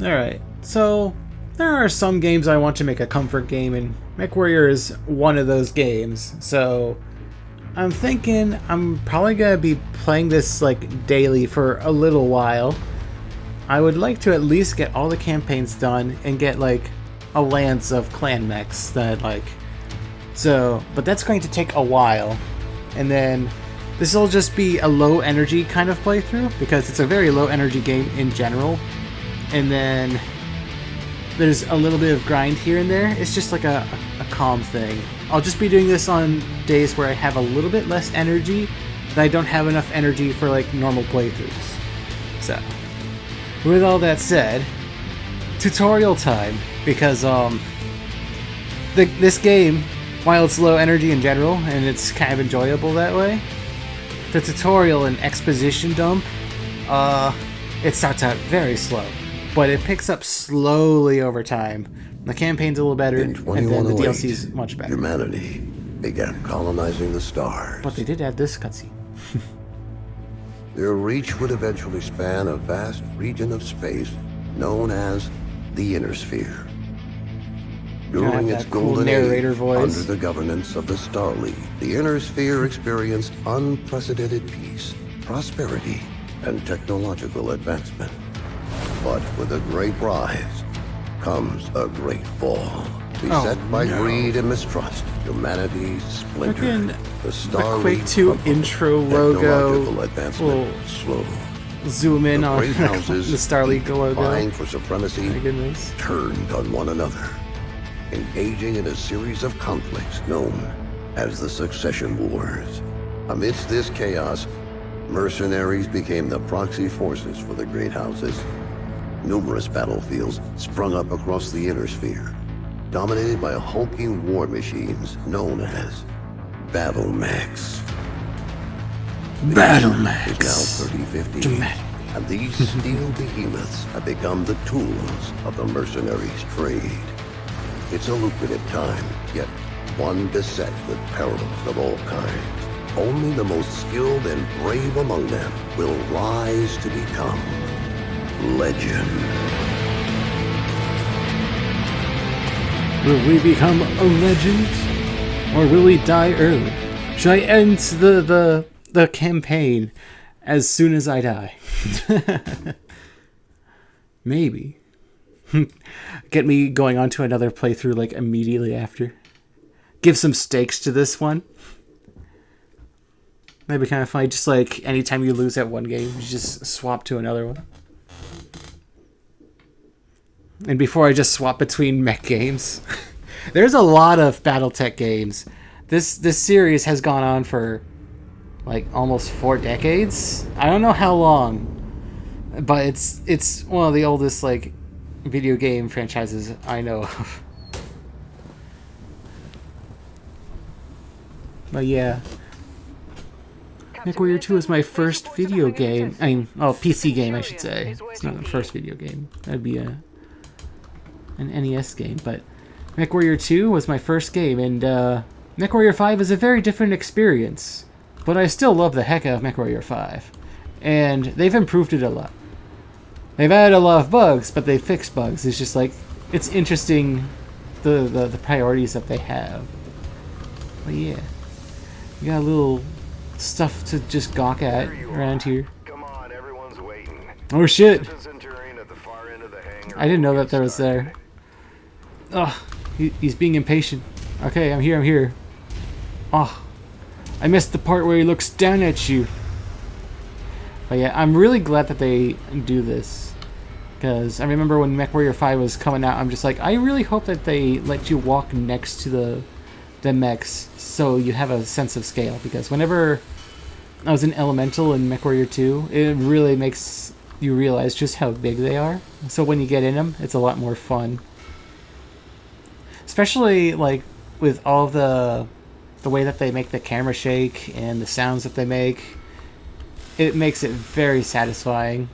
Alright, so there are some games I want to make a comfort game, and MechWarrior is one of those games. So I'm thinking I'm probably going to be playing this like daily for a little while. I would like to at least get all the campaigns done and get like a lance of clan mechs that like... So, but that's going to take a while. And then this will just be a low energy kind of playthrough because it's a very low energy game in general. And then there's a little bit of grind here and there. It's just like a calm thing. I'll just be doing this on days where I have a little bit less energy, but I don't have enough energy for like normal playthroughs. So, with all that said, tutorial time, because this game, while it's low energy in general and it's kind of enjoyable that way, the tutorial and exposition dump, it starts out very slow. But it picks up slowly over time. The campaign's a little better, and then the DLC's much better. Humanity began colonizing the stars. But they did add this cutscene. Their reach would eventually span a vast region of space known as the Inner Sphere. During its golden age, under the governance of the Star League, the Inner Sphere experienced unprecedented peace, prosperity, and technological advancement. But with a great rise comes a great fall. Beset by greed and mistrust, humanity splintered. The Star League 2 intro logo. Advancement slow. Zoom in on great houses, the Star League logo. Vying for supremacy, my goodness, turned on one another, engaging in a series of conflicts known as the Succession Wars. Amidst this chaos, mercenaries became the proxy forces for the great houses. Numerous battlefields sprung up across the Inner Sphere, dominated by hulking war machines known as battle mechs. Battle Is mechs. now 3050, and these steel behemoths have become the tools of the mercenaries' trade. It's a lucrative time, yet one beset with perils of all kinds. Only the most skilled and brave among them will rise to become legend. Will we become a legend? Or will we die early? Should I end the campaign as soon as I die? Maybe. Get me going on to another playthrough like immediately after. Give some stakes to this one. That'd be kind of funny. Just like anytime you lose at one game, you just swap to another one. And before I just swap between mech games, there's a lot of BattleTech games. This series has gone on for like almost 4 decades. I don't know how long, but it's one of the oldest like video game franchises I know of. But yeah, MechWarrior 2 is my first video game. I mean, PC game, I should say. It's not the first video game. That'd be an NES game, but MechWarrior 2 was my first game, and MechWarrior 5 is a very different experience. But I still love the heck out of MechWarrior 5. And they've improved it a lot. They've added a lot of bugs, but they fixed bugs. It's just like, it's interesting the priorities that they have. But yeah, you got a little stuff to just gawk at around here. Come on, everyone's waiting. Oh shit! At the far end of the hangar. I didn't know that was there. Ugh, he's being impatient. Okay, I'm here. Oh, I missed the part where he looks down at you. But yeah, I'm really glad that they do this. Because I remember when MechWarrior 5 was coming out, I'm just like, I really hope that they let you walk next to the mechs so you have a sense of scale. Because whenever I was in Elemental in MechWarrior 2, it really makes you realize just how big they are. So when you get in them, it's a lot more fun. Especially like with all of the way that they make the camera shake and the sounds that they make. It makes it very satisfying.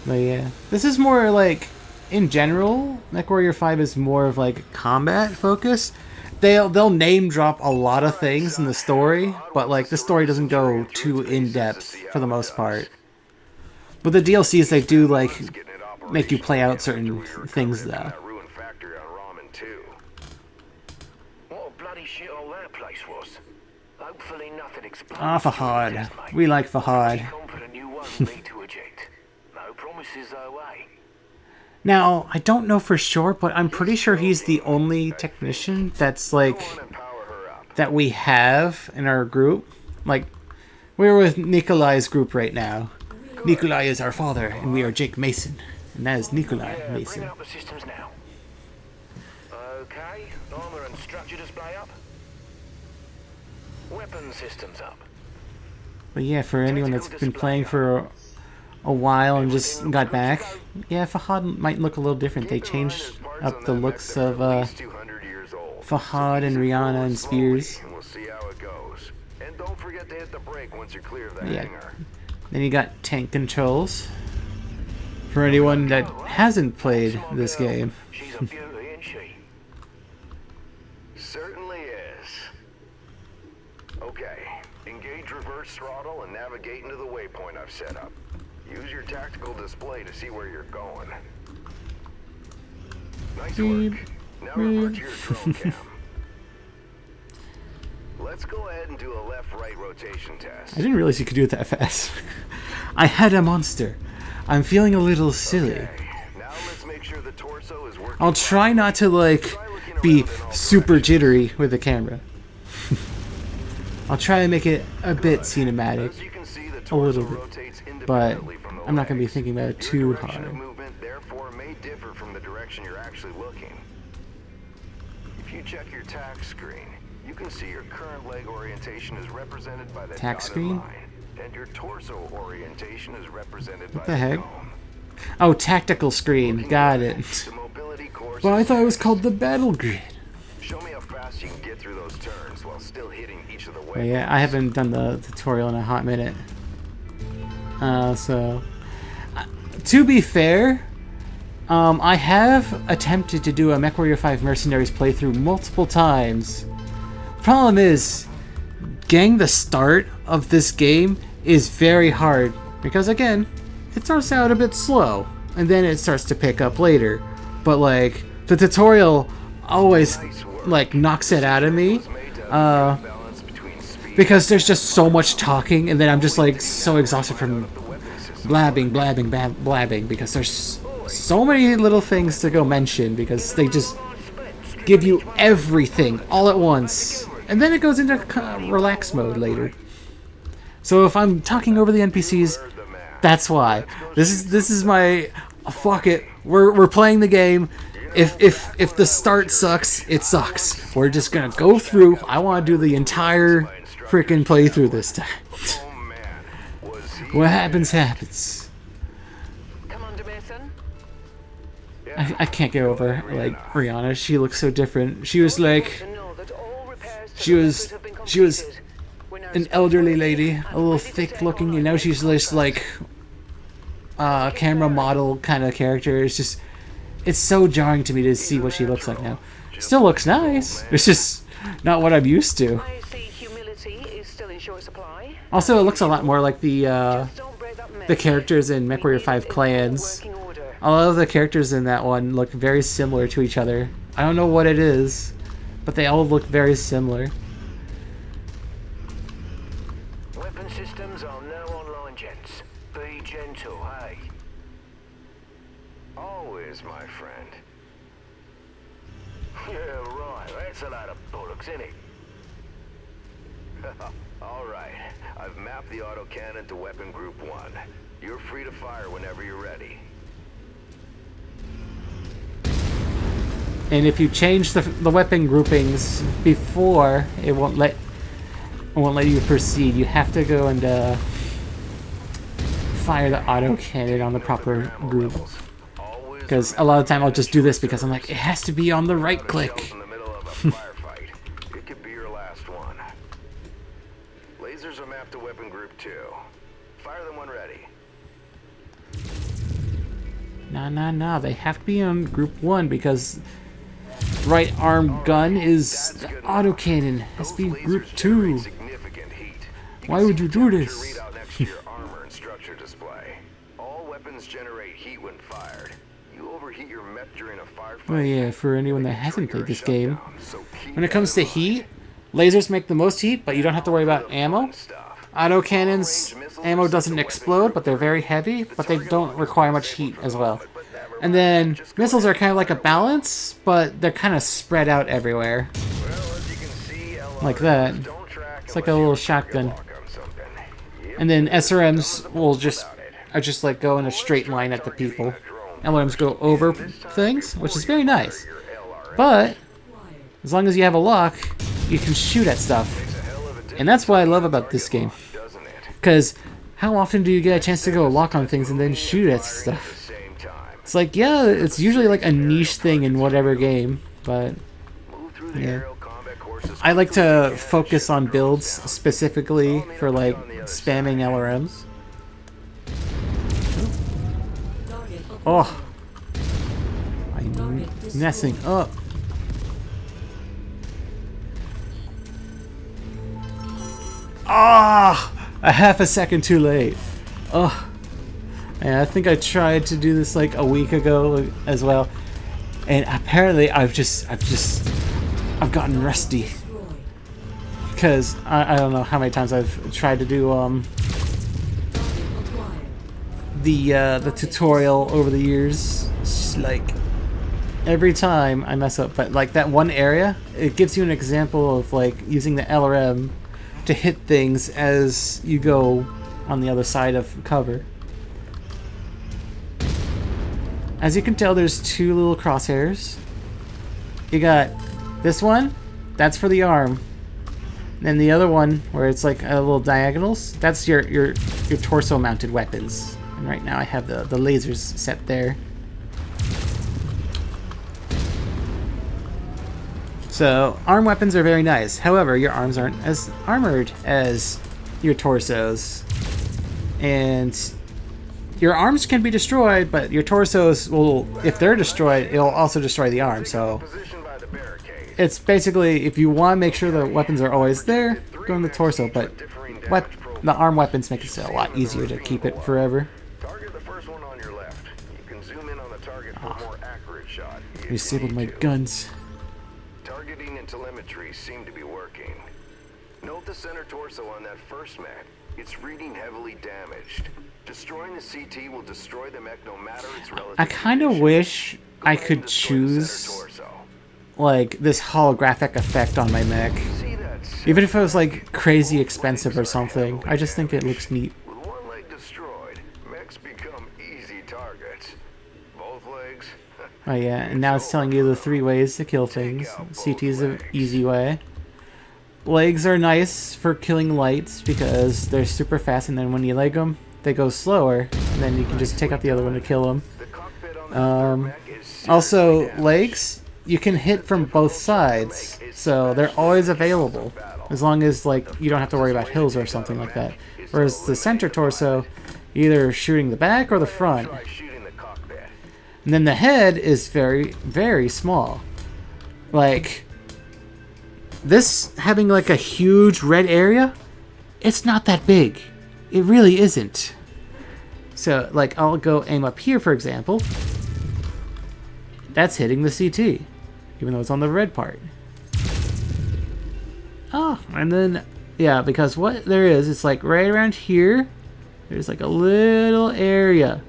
But yeah, this is more like, in general, MechWarrior 5 is more of like combat focused. they'll name drop a lot of things in the story, but like the story doesn't go too in depth for the most part. But the DLCs, they do like make you play out certain things though. What bloody shit all that place was. Hopefully nothing exploded. Ah, Fahad. We like Fahad. Confident you won't need to eject. No promises though, eh? Now, I don't know for sure, but I'm pretty sure he's the only technician that's like that we have in our group. Like, we're with Nikolai's group right now. Nikolai is our father, and we are Jake Mason, and that is Nikolai Mason. Bring up the systems now. Okay, armor and structure display up. Weapon systems up. But yeah, for anyone that's been playing for a while and just got back, yeah, Fahad might look a little different. They changed up the looks of Fahad and Rihanna and Spears. And don't forget to hit the brake once you're clear of the Yeah. hangar. Then you got tank controls. For anyone that hasn't played this game. She's a beauty, isn't she? Certainly is. Okay, engage reverse throttle and navigate into the waypoint I've set up. Use your tactical display to see where you're going. Nice work. Now revert to your drone cam. Let's go ahead and do a left-right rotation test. I didn't realize you could do it that fast. I had a monster. I'm feeling a little silly. Okay, now let's make sure the torso is working. I'll try not to like be super jittery with the camera. I'll try to make it a bit cinematic, As you can see, the a torso little bit, rotates but independently from the I'm not going to be legs. thinking about it Your too direction of hard. movement, therefore, may differ from the direction you're actually looking. If you check your tack screen, you can see your current leg orientation is represented by the Tack dotted screen? line, and your torso orientation is represented by What the heck? dome. Oh, tactical screen. Got it. The mobility course Well, I is thought it was fixed. called the battle grid. Show me how fast you can get through those turns while still hitting each of the But ways. yeah, I haven't done the tutorial in a hot minute. To be fair, I have attempted to do a MechWarrior 5 Mercenaries playthrough multiple times. Problem is, getting the start of this game is very hard because again, it starts out a bit slow and then it starts to pick up later. But like the tutorial always like knocks it out of me because there's just so much talking and then I'm just like so exhausted from blabbing because there's so many little things to go mention because they just give you everything all at once. And then it goes into relax mode later. So if I'm talking over the NPCs, that's why. This is my fuck it. We're playing the game. If the start sucks, it sucks. We're just gonna go through. I want to do the entire freaking playthrough this time. What happens happens. Commander Mason? I can't get over like Rihanna. She looks so different. She was like. She was an elderly lady, a little thick looking, you know, she's just like camera model kind of character. It's so jarring to me to see what she looks like now. Still looks nice, it's just not what I'm used to. I see humility is still in short supply. Also, it looks a lot more like the characters in MechWarrior 5 Clans. A lot of the characters in that one look very similar to each other. I don't know what it is, but they all look very similar. Weapon systems are now online, gents. Be gentle, hey? Always, my friend. Yeah, right. That's a lot of bollocks, isn't it? Alright, I've mapped the autocannon to weapon group 1. You're free to fire whenever you're ready. And if you change the weapon groupings before, it won't let you proceed. You have to go and fire the autocannon on the proper group. Because a lot of the time I'll just do this because I'm like, it has to be on the right click. In the middle of a firefight. It could be your last one. Lasers are mapped to weapon group 2. Fire them when ready. Nah. They have to be on group 1 because right arm gun is the autocannon. Has to be group 2. Why would you do this? Armor and structure display. All weapons generate heat when fired. You overheat your mech during a firefight. Oh yeah, for anyone that hasn't played this game. When it comes to heat, lasers make the most heat, but you don't have to worry about ammo. Autocannons, ammo doesn't explode, but they're very heavy, but they don't require much heat as well. And then missiles are kind of like a balance, but they're kind of spread out everywhere. Like that. It's like a little shotgun. And then SRMs will just like go in a straight line at the people. LRMs go over things, which is very nice. But as long as you have a lock, you can shoot at stuff. And that's what I love about this game. Because how often do you get a chance to go lock on things and then shoot at stuff? It's like, yeah, it's usually like a niche thing in whatever game, but yeah. I like to focus on builds specifically for like spamming LRMs. Oh, I'm messing up. Ah, a half a second too late. Oh, and I think I tried to do this like a week ago as well, and apparently I've gotten rusty. Because I don't know how many times I've tried to do the tutorial over the years. It's just like every time I mess up. But like that one area, it gives you an example of like using the LRM to hit things as you go on the other side of cover. As you can tell, there's two little crosshairs. You got this one, that's for the arm. And the other one, where it's like little diagonals, that's your torso mounted weapons. And right now I have the lasers set there. So arm weapons are very nice. However, your arms aren't as armored as your torsos. And your arms can be destroyed, but your torsos will, if they're destroyed, it'll also destroy the arm. So it's basically, if you want to make sure the weapons are always there, go in the torso, but the arm weapons make it a lot easier to keep it forever. Target the first one on your left. You can zoom in on the target for a more accurate shot. Disabled my guns. Targeting and telemetry seem to be working. Note the center torso on that first mech. It's reading heavily damaged. Destroying the CT will destroy the mech no matter its relative. I kind of wish I could choose like this holographic effect on my mech. Even if it was like crazy expensive or something. I just think it looks neat. With one leg destroyed, mechs become easy targets. Both legs. Oh yeah, and now it's telling you the 3 ways to kill things. CT is an easy way. Legs are nice for killing lights because they're super fast, and then when you leg them, they go slower, and then you can just take out the other one to kill them. Also, legs, you can hit from both sides, so they're always available, as long as like you don't have to worry about hills or something like that. Whereas the center torso, either shooting the back or the front. And then the head is very, very small. Like, this having like a huge red area, it's not that big. It really isn't. So, like, I'll go aim up here, for example. That's hitting the CT, even though it's on the red part. Oh, and then, yeah, because what there is, it's like right around here, there's like a little area.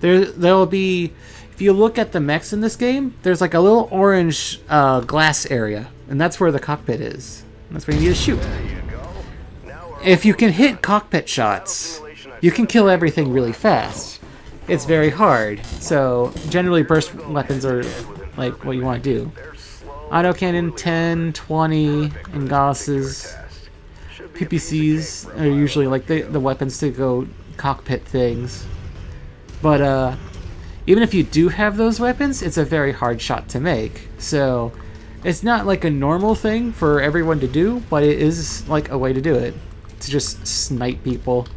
There'll be, if you look at the mechs in this game, there's like a little orange glass area, and that's where the cockpit is. And that's where you need to shoot. If you can hit cockpit shots, you can kill everything really fast. It's very hard, so generally burst weapons are like what you want to do. Autocannon 10, 20, and Gausses. PPCs are usually like the weapons to go cockpit things. But even if you do have those weapons, it's a very hard shot to make. So it's not like a normal thing for everyone to do, but it is like a way to do it. To just snipe people.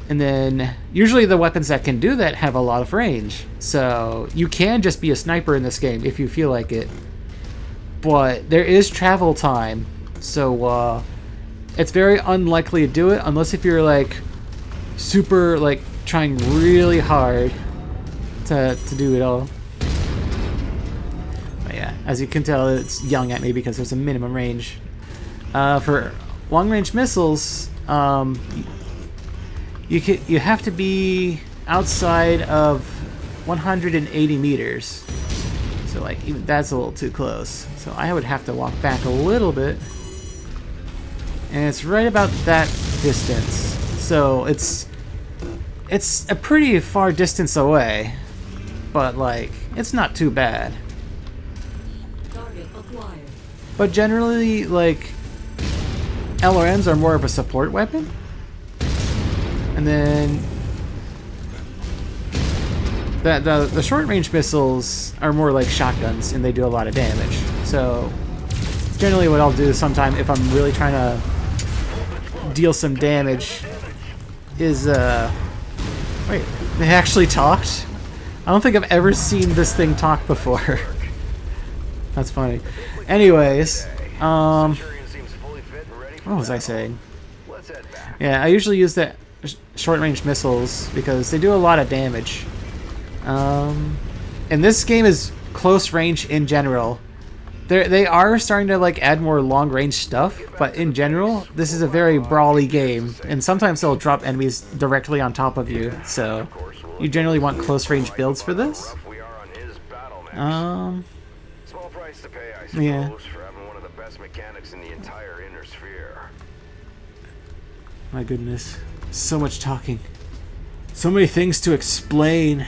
And then usually the weapons that can do that have a lot of range. So you can just be a sniper in this game if you feel like it. but there is travel time, so it's very unlikely to do it unless if you're like super like trying really hard to do it all. But yeah, as you can tell, it's yelling at me because there's a minimum range. For long-range missiles, you have to be outside of 180 meters. So like even that's a little too close. So I would have to walk back a little bit. And it's right about that distance. So it's a pretty far distance away. But like it's not too bad. Target acquired. But generally like LRMs are more of a support weapon. And then the short-range missiles are more like shotguns, and they do a lot of damage. So generally what I'll do sometime if I'm really trying to deal some damage is wait, they actually talked? I don't think I've ever seen this thing talk before. That's funny. Anyways, what was I saying? Yeah, I usually use the short-range missiles because they do a lot of damage. And this game is close range in general. They are starting to like add more long-range stuff, but in general, this is a very brawly game, and sometimes they'll drop enemies directly on top of you. So you generally want close-range builds for this. Small price to pay, I Yeah. suppose, for having one of the best mechanics in the entire inner sphere. My goodness, so much talking, so many things to explain.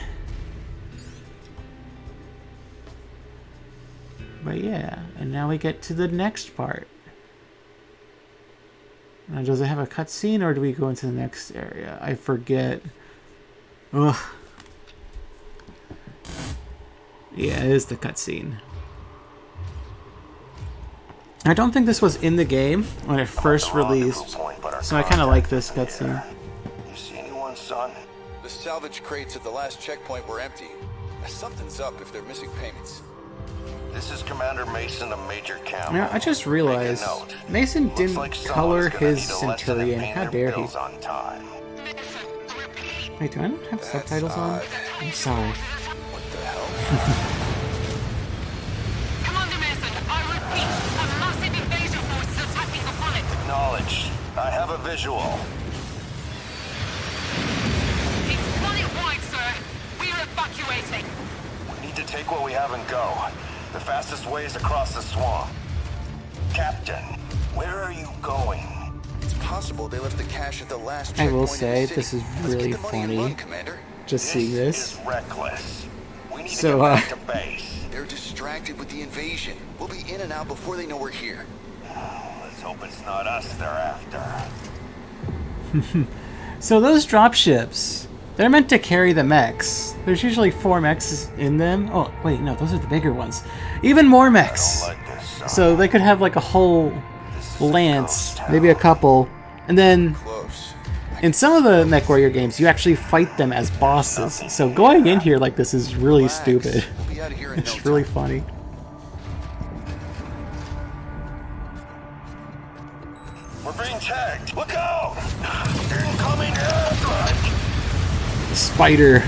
But yeah, and now we get to the next part. Now, does it have a cutscene, or do we go into the next area? I forget. Ugh. Yeah, it is the cutscene. I don't think this was in the game when it first released, so I kind of like this cutscene. You see anyone, son? The salvage crates at the last checkpoint were empty. Something's up if they're missing payments. This is Commander Mason of Major Camp. Now, I just realized Mason didn't color his Centurion. How dare he? Wait, do I not have subtitles on? I'm sorry. What the hell? Commander Mason, I repeat, a massive invasion force is attacking the planet. Acknowledged. I have a visual. It's planet-wide, sir. We're evacuating. We need to take what we have and go. The fastest way is across the swamp. Captain, where are you going? It's possible they left the cash at the last I checkpoint. will in say, the this city. is Let's really get the money and funny. run, Commander. Just seeing this. Is reckless. We need So, to get back to base. They're distracted with the invasion. We'll be in and out before they know we're here. Let's hope it's not us they're after. So those dropships, they're meant to carry the mechs. There's usually 4 mechs in them. Oh, wait, no, those are the bigger ones. Even more mechs. Like this, son. So they could have like a whole lance, maybe a couple. And then Close. in some of the MechWarrior games, you actually fight them as bosses. So going in here like this is really stupid. We'll be out of here in no It's really time. funny. We're being tagged. Look out! Incoming airstrike! Spider.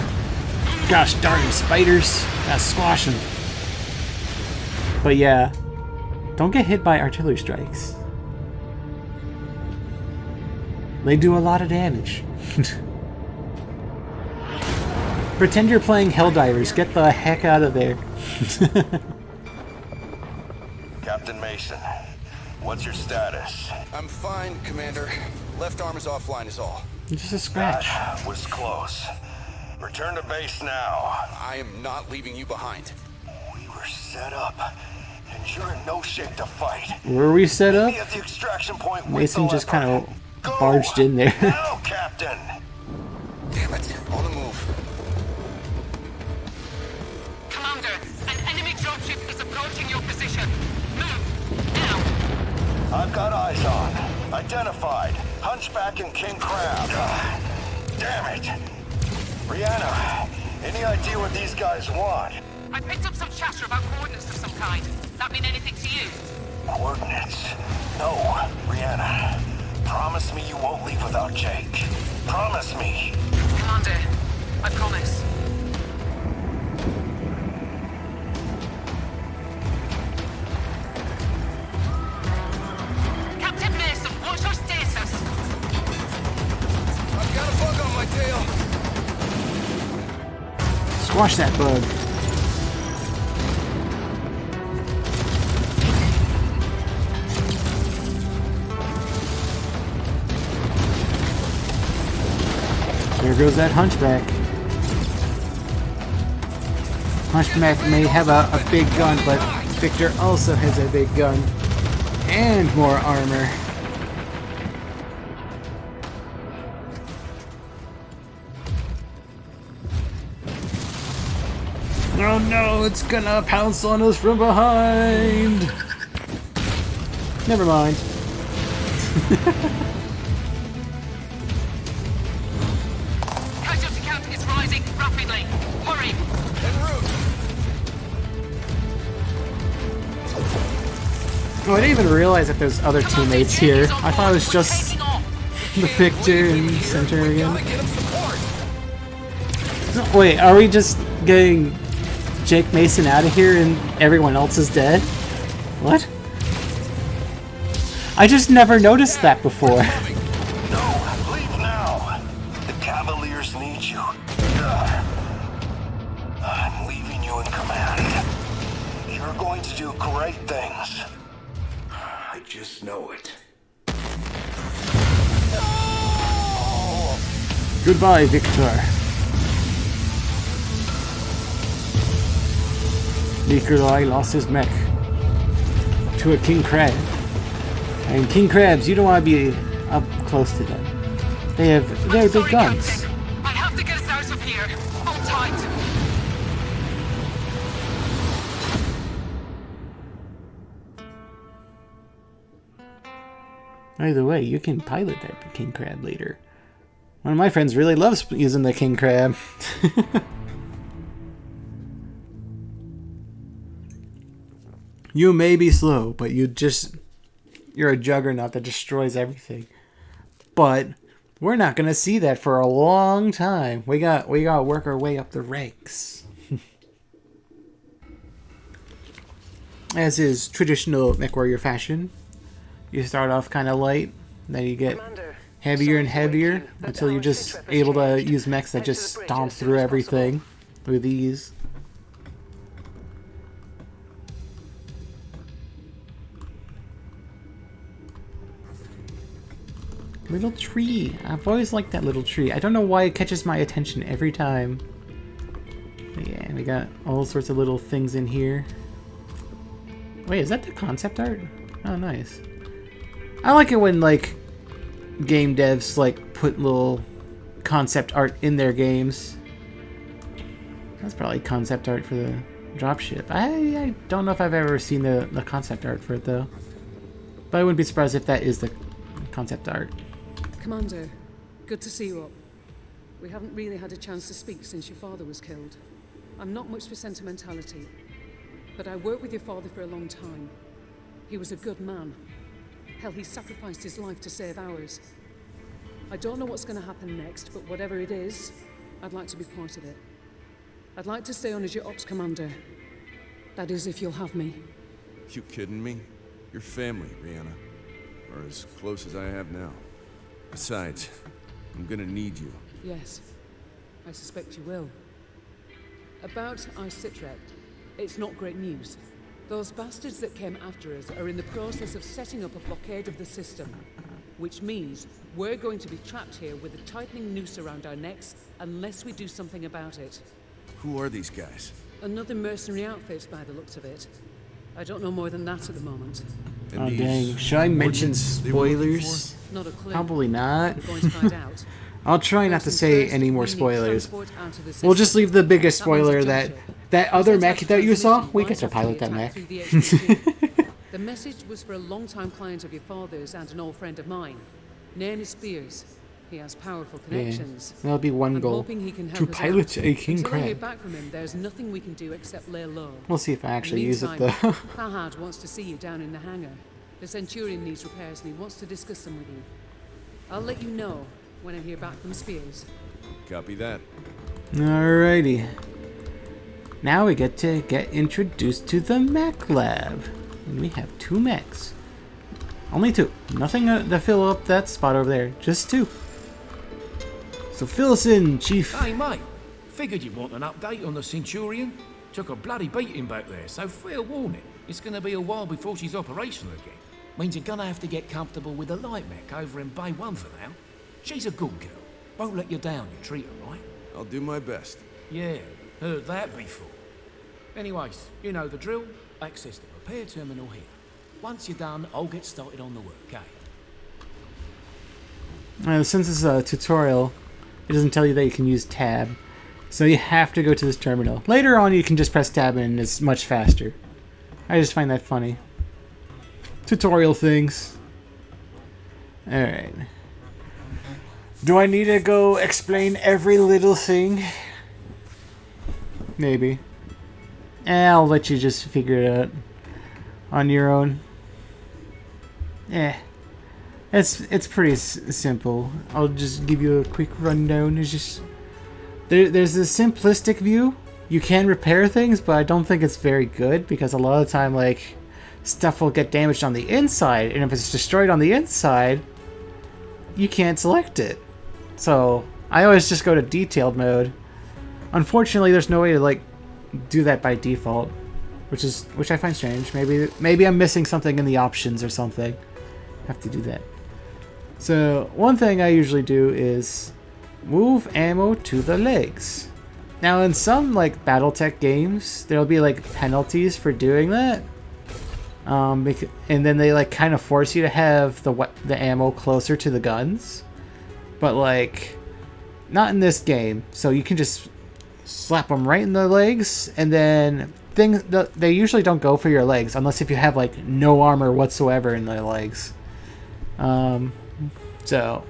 Gosh darn spiders. Gotta squash them. But yeah, don't get hit by artillery strikes. They do a lot of damage. Pretend you're playing Helldivers. Get the heck out of there. Captain Mason, what's your status? I'm fine, Commander. Left arm is offline is all. Just a scratch. That was close. Return to base now. I am not leaving you behind. We were set up, and you're in no shape to fight. Were we set up? Meet me at the extraction point with Mason the just leopard. kind of Go! barged in there. Now, Captain! Damn it. On the move. Commander, an enemy dropship is approaching your position. Move, now. I've got eyes on. Identified. Hunchback and King Crab. Damn it. Brianna, any idea what these guys want? I picked up some chatter about coordinates of some kind. that mean anything to you? Coordinates. No, Brianna. Promise me you won't leave without Jake. Promise me. Commander, I promise. Captain Mason, what's your status? I've got a bug on my tail. Squash that bug. There goes that hunchback. Hunchback may have a big gun, but Victor also has a big gun. And more armor. Oh no, it's gonna pounce on us from behind! Never mind. Casualty count is rising rapidly. Hurry! En route. Oh, I didn't even realize that there's other teammates here. I thought it was just the Victor and Centurion. Gotta get him support. Wait, are we just getting Jake Mason out of here and everyone else is dead? What? I just never noticed that before. No, leave now. The Cavaliers need you. I'm leaving you in command. You're going to do great things. I just know it. Goodbye, Victor. Nikolai lost his mech to a king crab. And king crabs, you don't want to be up close to them. They have very big guns. Captain. I have to get us out of here. Hold tight. Either way, you can pilot that king crab later. One of my friends really loves using the king crab. You may be slow, but you're a juggernaut that destroys everything. But we're not gonna see that for a long time. We gotta work our way up the ranks. As is traditional MechWarrior fashion. You start off kind of light, then you get heavier and heavier until you're just able to use mechs that just stomp through everything with ease. Little tree. I've always liked that little tree. I don't know why it catches my attention every time. But yeah, we got all sorts of little things in here. Wait, is that the concept art? Oh, nice. I like it when, like, game devs, like, put little concept art in their games. That's probably concept art for the dropship. I don't know if I've ever seen the concept art for it, though. But I wouldn't be surprised if that is the concept art. Commander, good to see you up. We haven't really had a chance to speak since your father was killed. I'm not much for sentimentality, but I worked with your father for a long time. He was a good man. Hell, he sacrificed his life to save ours. I don't know what's going to happen next, but whatever it is, I'd like to be part of it. I'd like to stay on as your ops commander. That is, if you'll have me. You kidding me? Your family, Brianna. Or as close as I have now. Besides, I'm gonna need you. Yes, I suspect you will. About Icitret, it's not great news. Those bastards that came after us are in the process of setting up a blockade of the system, which means we're going to be trapped here with a tightening noose around our necks unless we do something about it. Who are these guys? Another mercenary outfit by the looks of it. I don't know more than that at the moment. And Oh these dang, should I mention coordinates they were looking spoilers? Not a clue. Probably not. We're going to find out. I'll try not to First say things any more first, we need spoilers. transport out of the We'll just system. leave the biggest That means spoiler a that junction. other We mech sent that you saw, transmission we right get to after the pilot that attack mech. through the HQ. The message was for a long-time client of your father's and an old friend of mine. Name is Spears. He has powerful connections. Yeah, that'll be one I'm goal. hoping he can To help us pilot out. a king Until I hear crab. back from him, there's nothing we can do except lay low. We'll see if I actually use it, In the though. meantime, Fahad wants to see you down in the hangar. The Centurion needs repairs and he wants to discuss them with you. I'll let you know when I hear back from Spears. Copy that. Alrighty. Now we get to get introduced to the mech lab. And we have 2 mechs. Only 2. Nothing to fill up that spot over there. Just 2. So fill us in, Chief. Hey, mate. Figured you'd want an update on the Centurion. Took a bloody beating back there, so fair warning. It's gonna be a while before she's operational again. Means you're gonna have to get comfortable with the light mech over in Bay 1 for now. She's a good girl. Won't let you down, you treat her right. I'll do my best. Yeah, heard that before. Anyways, you know the drill. Access the repair terminal here. Once you're done, I'll get started on the work, okay? Since it's a tutorial, it doesn't tell you that you can use tab. So you have to go to this terminal. Later on, you can just press tab and it's much faster. I just find that funny. Tutorial things. Alright. Do I need to go explain every little thing? Maybe. I'll let you just figure it out on your own. It's pretty simple. I'll just give you a quick rundown. It's just there's a simplistic view. You can repair things, but I don't think it's very good because a lot of the time, like, stuff will get damaged on the inside, and if it's destroyed on the inside, you can't select it. So I always just go to detailed mode. Unfortunately, there's no way to like do that by default, which I find strange. Maybe I'm missing something in the options or something. Have to do that. So one thing I usually do is move ammo to the legs. Now in some like BattleTech games, there'll be like penalties for doing that. And then they like kind of force you to have the ammo closer to the guns. But like not in this game. So you can just slap them right in the legs, and then they usually don't go for your legs unless if you have like no armor whatsoever in the legs. So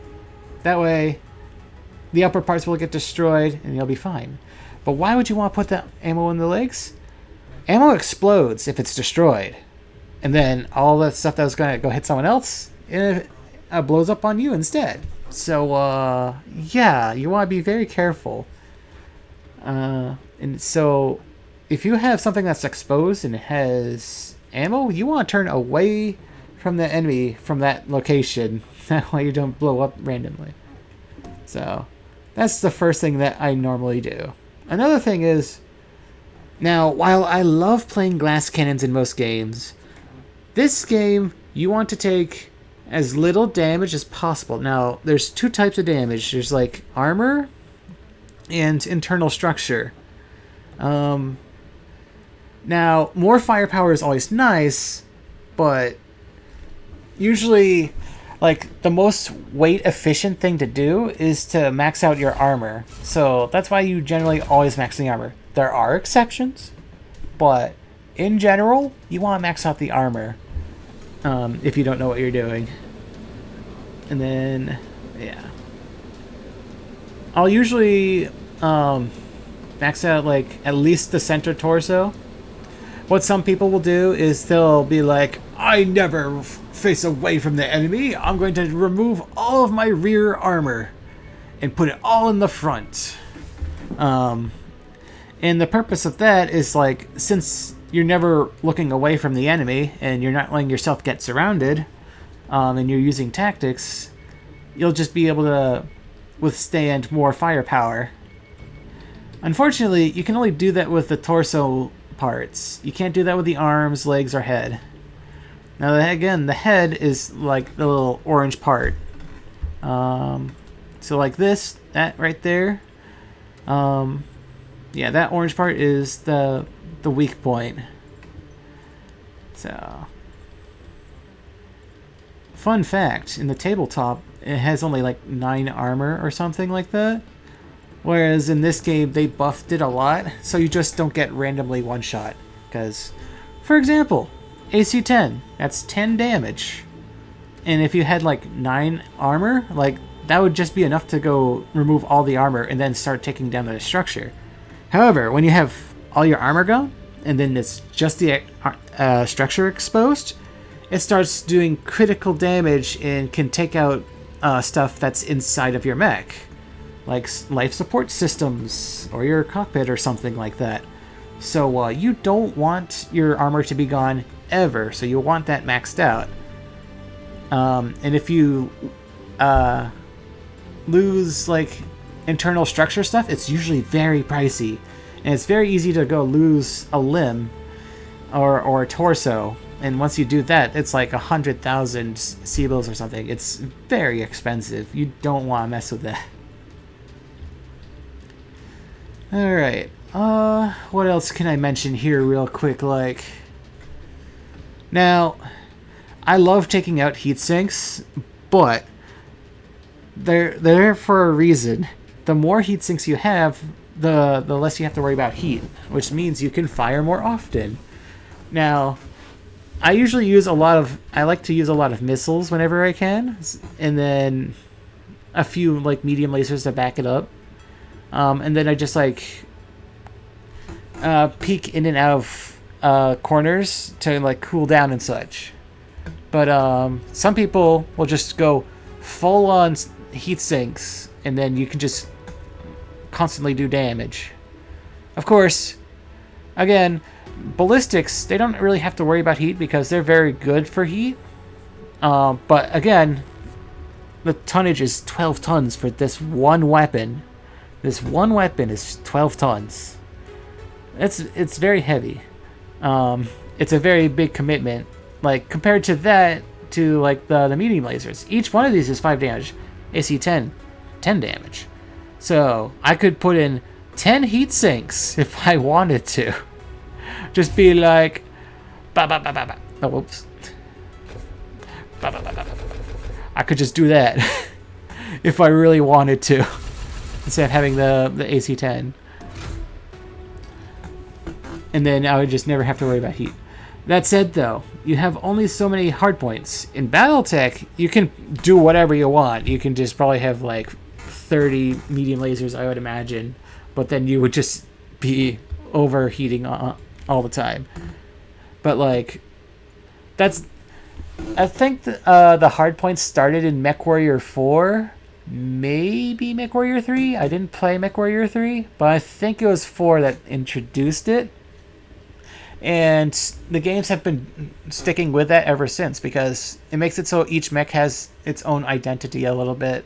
that way the upper parts will get destroyed and you'll be fine. But why would you want to put the ammo in the legs? Ammo explodes if it's destroyed, and then all that stuff that was going to go hit someone else, it blows up on you instead. So yeah, you want to be very careful. And so if you have something that's exposed and it has ammo, you want to turn away from the enemy from that location. That way you don't blow up randomly. So that's the first thing that I normally do. Another thing is, now while I love playing glass cannons in most games, this game you want to take as little damage as possible. Now there's 2 types of damage. There's like armor and internal structure. Now, more firepower is always nice, but usually, like, the most weight efficient thing to do is to max out your armor. So that's why you generally always max the armor. There are exceptions, but in general, you want to max out the armor if you don't know what you're doing. And then, yeah. I'll usually max out like at least the center torso. What some people will do is they'll be like, I never face away from the enemy. I'm going to remove all of my rear armor and put it all in the front. And the purpose of that is like, since you're never looking away from the enemy and you're not letting yourself get surrounded, and you're using tactics, you'll just be able to withstand more firepower. Unfortunately, you can only do that with the torso parts. You can't do that with the arms, legs, or head. Now, again, the head is like the little orange part. So like this, that right there. Yeah, that orange part is the weak point. So, fun fact, in the tabletop, it has only like 9 armor or something like that. Whereas in this game, they buffed it a lot, so you just don't get randomly one-shot. Because, for example, AC 10, that's 10 damage. And if you had like 9 armor, like that would just be enough to go remove all the armor and then start taking down the structure. However, when you have all your armor gone, and then it's just the structure exposed, it starts doing critical damage and can take out stuff that's inside of your mech, like life support systems or your cockpit or something like that. So you don't want your armor to be gone ever, so you'll want that maxed out. And if you lose like internal structure stuff, it's usually very pricey, and it's very easy to go lose a limb or a torso. And once you do that, it's like 100,000 Seabills or something. It's very expensive. You don't want to mess with that. Alright. What else can I mention here real quick? Like, now, I love taking out heat sinks, but they're there for a reason. The more heat sinks you have, the less you have to worry about heat, which means you can fire more often. Now, I usually use I like to use a lot of missiles whenever I can, and then a few like medium lasers to back it up. And then I just like peek in and out of corners to like cool down and such. But some people will just go full on heat sinks, and then you can just constantly do damage. Of course, again, ballistics, they don't really have to worry about heat because they're very good for heat. But again, the tonnage is 12 tons for this one weapon. This one weapon is 12 tons. It's very heavy. It's a very big commitment. Like, compared to that, to like the medium lasers. Each one of these is 5 damage. AC 10 damage. So I could put in 10 heat sinks if I wanted to. Just be like, ba ba ba ba ba. Oh, whoops. Ba ba ba ba ba. I could just do that if I really wanted to, instead of having the AC 10. And then I would just never have to worry about heat. That said, though, you have only so many hardpoints. In BattleTech, you can do whatever you want. You can just probably have like 30 medium lasers, I would imagine, but then you would just be overheating all the time. But like, I think the hardpoints started in MechWarrior 4, maybe MechWarrior 3. I didn't play MechWarrior 3, but I think it was 4 that introduced it. And the games have been sticking with that ever since, because it makes it so each mech has its own identity a little bit.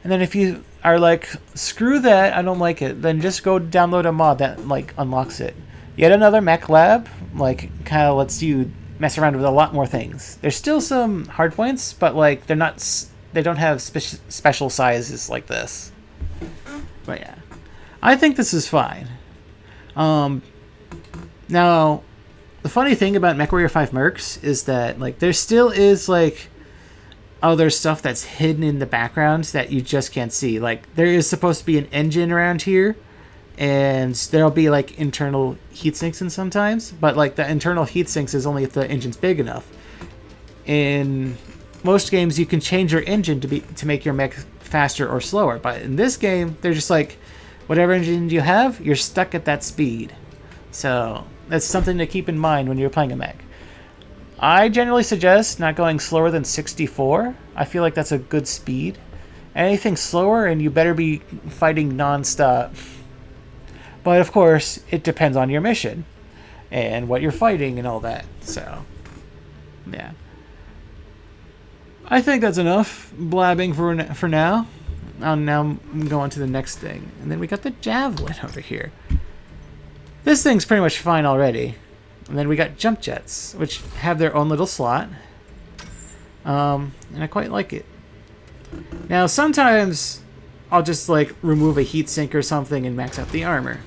And then if you are like, screw that, I don't like it, then just go download a mod that like unlocks it. Yet another mech lab, like, kind of lets you mess around with a lot more things. There's still some hardpoints, but like they don't have special sizes like this. But yeah, I think this is fine. Now, the funny thing about MechWarrior 5 Mercs is that like there still is like other stuff that's hidden in the background that you just can't see. Like, there is supposed to be an engine around here, and there'll be like internal heat sinks in sometimes, but like the internal heat sinks is only if the engine's big enough. In most games, you can change your engine to make your mech faster or slower, but in this game, they're just like, whatever engine you have, you're stuck at that speed. So that's something to keep in mind when you're playing a mech. I generally suggest not going slower than 64. I feel like that's a good speed. Anything slower, and you better be fighting non-stop. But of course, it depends on your mission and what you're fighting and all that. So, yeah. I think that's enough blabbing for now. I'll now go on to the next thing. And then we got the Javelin over here. This thing's pretty much fine already. And then we got jump jets, which have their own little slot. And I quite like it. Now, sometimes I'll just like remove a heat sink or something and max out the armor.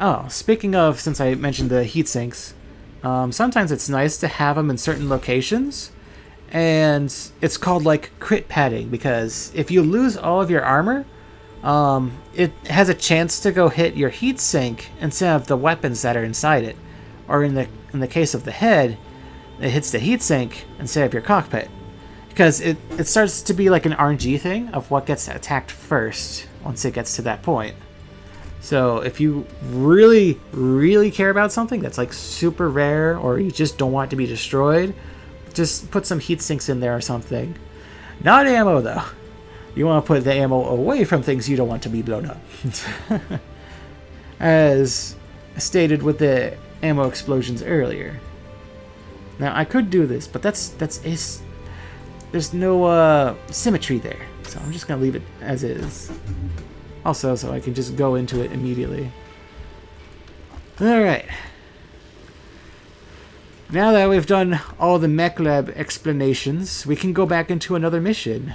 Oh, speaking of, since I mentioned the heat sinks, sometimes it's nice to have them in certain locations. And it's called like crit padding, because if you lose all of your armor, it has a chance to go hit your heat sink instead of the weapons that are inside it. Or in the case of the head, it hits the heat sink instead of your cockpit. because it starts to be like an RNG thing of what gets attacked first once it gets to that point. So if you really, really care about something that's like super rare, or you just don't want it to be destroyed, just put some heat sinks in there or something. Not ammo though. You want to put the ammo away from things you don't want to be blown up. As stated with the ammo explosions earlier. Now I could do this, but there's no symmetry there. So I'm just gonna leave it as is. Also, so I can just go into it immediately. Alright. Now that we've done all the mech lab explanations, we can go back into another mission.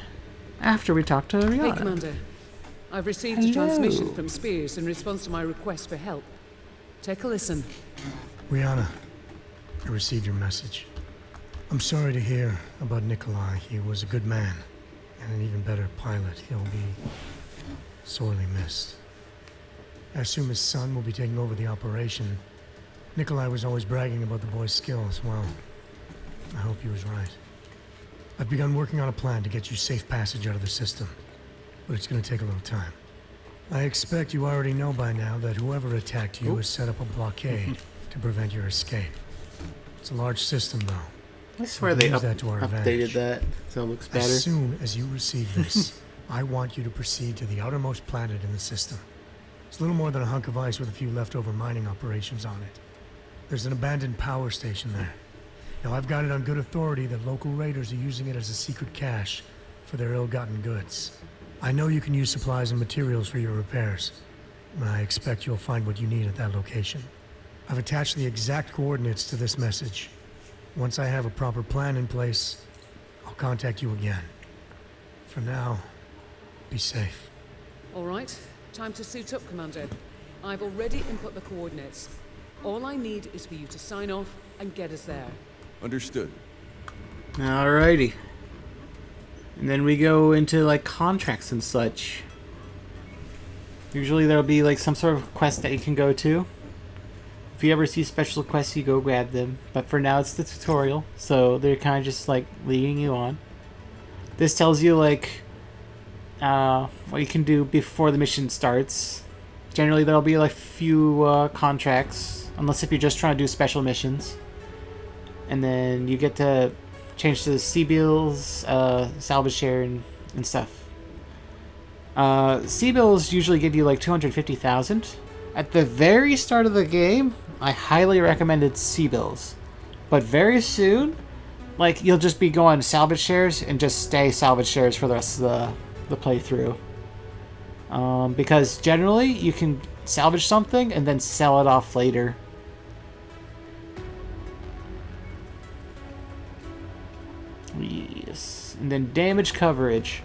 After we talk to Rihanna. Hey, Commander. I've received a transmission from Spears in response to my request for help. Take a listen. Rihanna, I received your message. I'm sorry to hear about Nikolai. He was a good man, and an even better pilot. He'll be sorely missed. I assume his son will be taking over the operation. Nikolai was always bragging about the boy's skills. Well, I hope he was right. I've begun working on a plan to get you safe passage out of the system, but it's going to take a little time. I expect you already know by now that whoever attacked you has set up a blockade to prevent your escape. It's a large system, though. I swear they updated that so it looks better. As soon as you receive this, I want you to proceed to the outermost planet in the system. It's little more than a hunk of ice with a few leftover mining operations on it. There's an abandoned power station there. Now, I've got it on good authority that local raiders are using it as a secret cache for their ill-gotten goods. I know you can use supplies and materials for your repairs, and I expect you'll find what you need at that location. I've attached the exact coordinates to this message. Once I have a proper plan in place, I'll contact you again. For now, be safe. All right, time to suit up, Commander. I've already input the coordinates. All I need is for you to sign off and get us there. Understood. Alrighty. And then we go into like contracts and such. Usually there'll be like some sort of quest that you can go to. If you ever see special quests, you go grab them. But for now, it's the tutorial, so they're kind of just like leading you on. This tells you like what you can do before the mission starts. Generally, there'll be like few contracts, unless if you're just trying to do special missions. And then you get to change to the C-bills, salvage share, and stuff. C-bills usually give you like 250,000. At the very start of the game, I highly recommended C-bills. But very soon, like, you'll just be going salvage shares and just stay salvage shares for the rest of the playthrough. Because generally, you can salvage something and then sell it off later. Yes. And then damage coverage.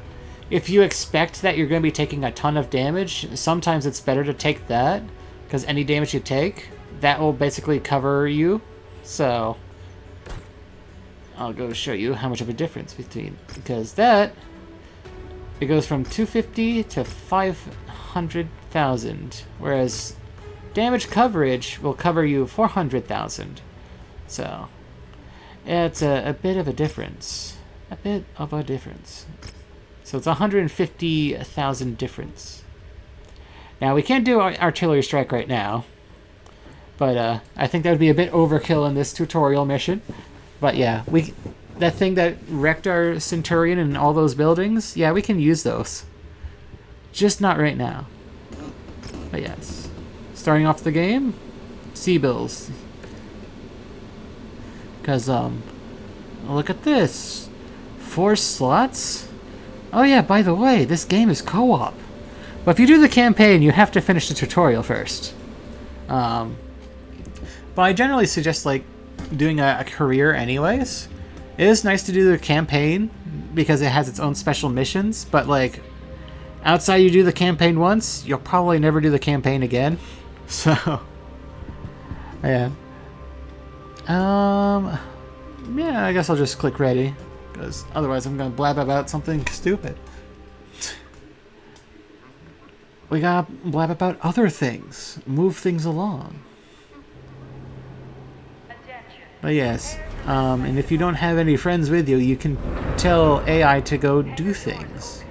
If you expect that you're going to be taking a ton of damage, sometimes it's better to take that, because any damage you take, that will basically cover you. So I'll go show you how much of a difference between, because that, it goes from 250 to 500,000, whereas damage coverage will cover you 400,000. So it's a bit of a difference. A bit of a difference. So it's 150,000 difference. Now, we can't do artillery strike right now. But I think that would be a bit overkill in this tutorial mission. But yeah, that thing that wrecked our Centurion and all those buildings, yeah, we can use those. Just not right now. But yes. Starting off the game, C-bills. Because, look at this. 4 slots? Oh yeah, by the way, this game is co-op. But if you do the campaign, you have to finish the tutorial first. But I generally suggest, like, doing a career anyways. It is nice to do the campaign, because it has its own special missions, but, like, outside you do the campaign once, you'll probably never do the campaign again. So, yeah. Yeah, I guess I'll just click ready, because otherwise I'm going to blab about something stupid. We gotta blab about other things, move things along. But yes, And if you don't have any friends with you, you can tell AI to go do things.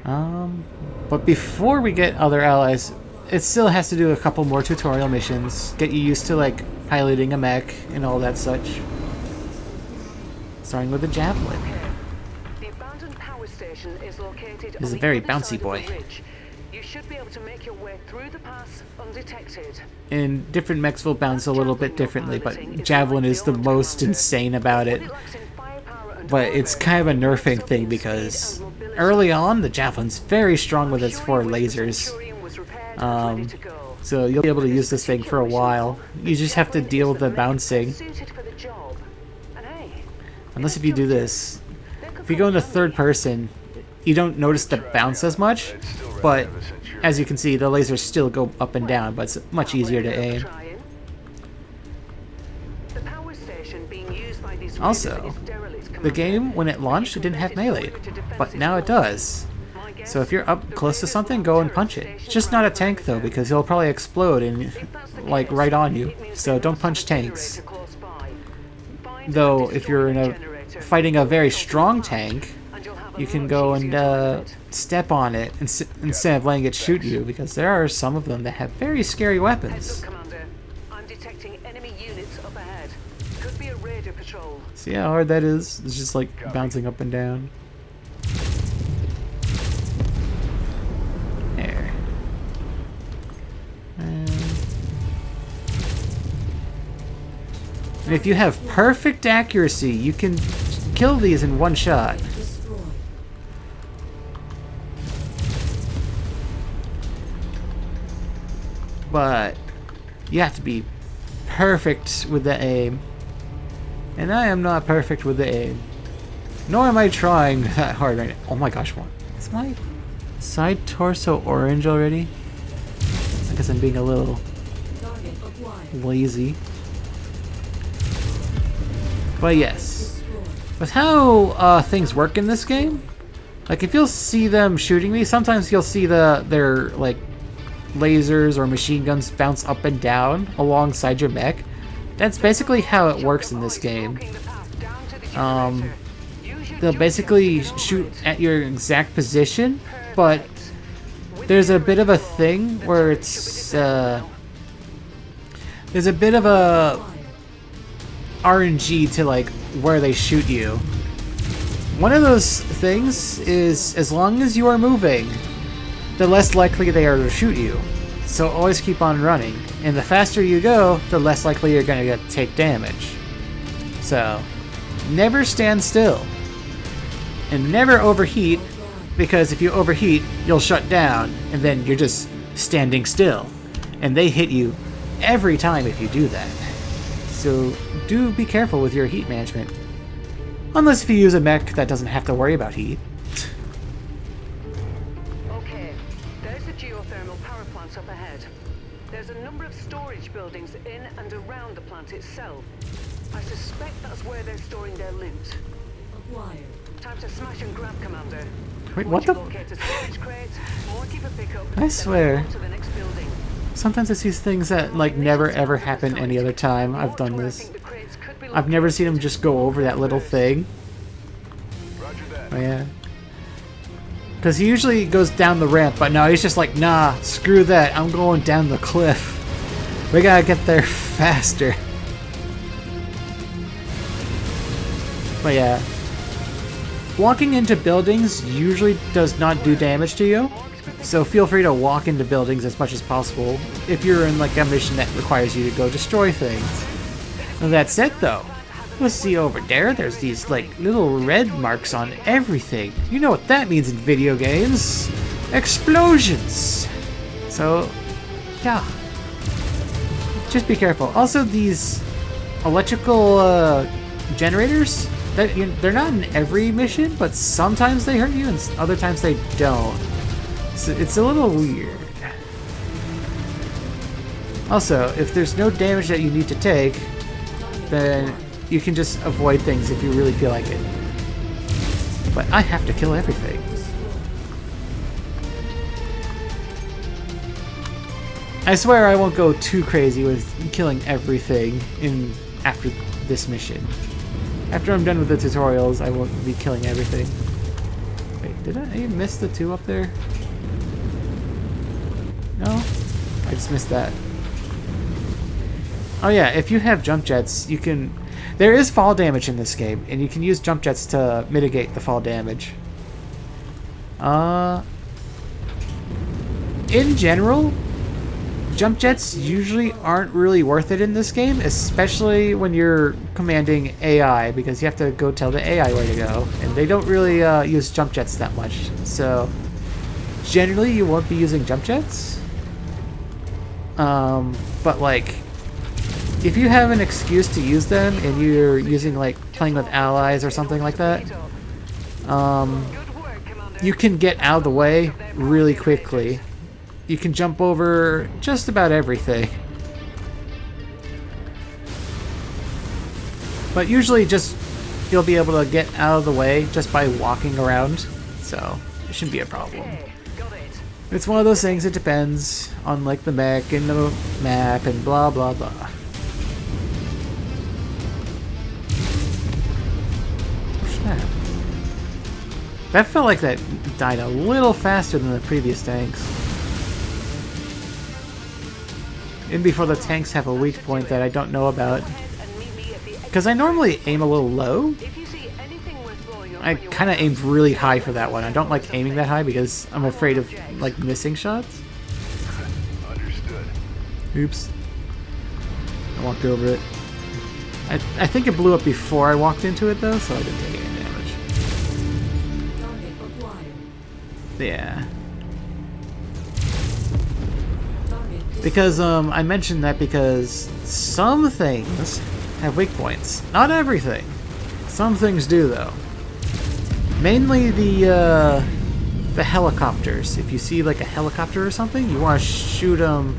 But before we get other allies, it still has to do a couple more tutorial missions. Get you used to, like, piloting a mech and all that such. Starting with the javelin. The abandoned power station is located This is on a very the other bouncy side of the boy. ridge. You should be able to make your way through the pass undetected. And different mechs will bounce a little bit differently, but Javelin is the most insane about it. But it's kind of a nerfing thing because early on, the Javelin's very strong with its 4 lasers. So you'll be able to use this thing for a while. You just have to deal with the bouncing. Unless if you do this. If you go into third person, you don't notice the bounce as much, but as you can see, the lasers still go up and down, but it's much easier to aim. Also, the game, when it launched, it didn't have melee, but now it does. So if you're up close to something, go and punch it. It's just not a tank though, because it'll probably explode and, like, right on you. So don't punch tanks. Though, if you're fighting a very strong tank, you can go and step on it instead of letting it shoot you, because there are some of them that have very scary weapons. See how hard that is? It's just like bouncing up and down. There. And if you have perfect accuracy, you can kill these in one shot. But you have to be perfect with the aim. And I am not perfect with the aim. Nor am I trying that hard right now. Oh my gosh, what? Is my side torso orange already? I guess I'm being a little lazy. But yes. With how things work in this game, like if you'll see them shooting me, sometimes you'll see their like lasers or machine guns bounce up and down alongside your mech. That's basically how it works in this game. They'll basically shoot at your exact position, but there's a bit of a thing where it's there's a bit of a RNG to like where they shoot you. One of those things is as long as you are moving, the less likely they are to shoot you. So always keep on running. And the faster you go, the less likely you're going to take damage. So, never stand still. And never overheat, because if you overheat, you'll shut down, and then you're just standing still. And they hit you every time if you do that. So, do be careful with your heat management. Unless if you use a mech that doesn't have to worry about heat. Up ahead. There's a number of storage buildings in and around the plant itself. I suspect that's where they're storing their loot. Acquired. Time to smash and grab, Commander. Wait, what the? I swear. Sometimes I see things that like never ever happen any other time I've done this. I've never seen them just go over that little thing. Oh yeah. Because he usually goes down the ramp, but no, he's just like, nah, screw that, I'm going down the cliff. We gotta get there faster. But yeah. Walking into buildings usually does not do damage to you, so feel free to walk into buildings as much as possible if you're in like a mission that requires you to go destroy things. And that's it though. Let's see over there, there's these like little red marks on everything. You know what that means in video games. Explosions! So, yeah. Just be careful. Also, these electrical generators, they're not in every mission, but sometimes they hurt you and other times they don't. So it's a little weird. Also, if there's no damage that you need to take, then you can just avoid things if you really feel like it. But I have to kill everything. I swear I won't go too crazy with killing everything after this mission. After I'm done with the tutorials, I won't be killing everything. Wait, did I miss the 2 up there? No? I just missed that. Oh yeah, if you have jump jets, you can... There is fall damage in this game, and you can use jump jets to mitigate the fall damage. In general, jump jets usually aren't really worth it in this game, especially when you're commanding AI, because you have to go tell the AI where to go, and they don't really use jump jets that much. So generally you won't be using jump jets. But like, if you have an excuse to use them and you're using like playing with allies or something like that, you can get out of the way really quickly. You can jump over just about everything. But usually just you'll be able to get out of the way just by walking around, so it shouldn't be a problem. It's one of those things, it depends on like the mech and the map and blah blah blah. That felt like that died a little faster than the previous tanks. And before the tanks have a weak point that I don't know about. Because I normally aim a little low. I kind of aimed really high for that one. I don't like aiming that high because I'm afraid of like missing shots. Understood. Oops. I walked over it. I think it blew up before I walked into it though, so I didn't take any damage. Yeah. Because I mentioned that because some things have weak points. Not everything. Some things do though. Mainly the helicopters. If you see like a helicopter or something, you want to shoot them.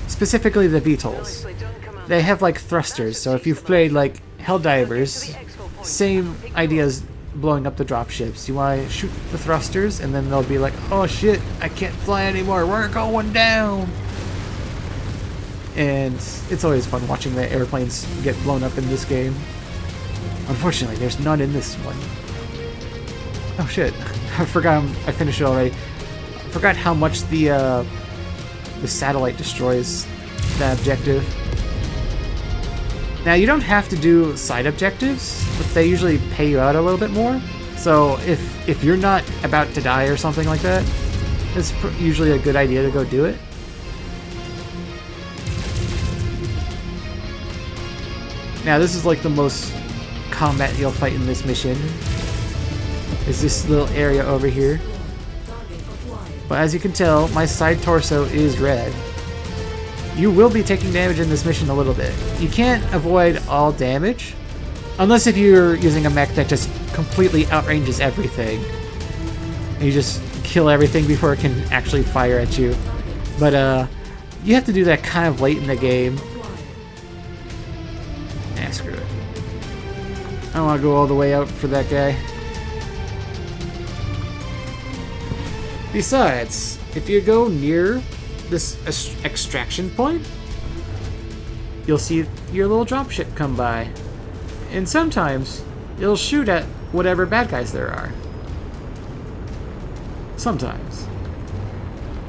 Specifically the VTOLs. They have like thrusters, so if you've played like Helldivers, same idea as blowing up the dropships. You want to shoot the thrusters, and then they'll be like, oh shit, I can't fly anymore, we're going down! And it's always fun watching the airplanes get blown up in this game. Unfortunately, there's none in this one. Oh shit, I forgot I finished it already. I forgot how much the satellite destroys that objective. Now, you don't have to do side objectives, but they usually pay you out a little bit more. So if you're not about to die or something like that, it's usually a good idea to go do it. Now, this is like the most combat you'll fight in this mission. Is this little area over here. But as you can tell, my side torso is red. You will be taking damage in this mission a little bit. You can't avoid all damage, unless if you're using a mech that just completely outranges everything. And you just kill everything before it can actually fire at you. But you have to do that kind of late in the game. Nah, screw it. I don't want to go all the way out for that guy. Besides, if you go near this extraction point, you'll see your little dropship come by. And sometimes, it'll shoot at whatever bad guys there are. Sometimes.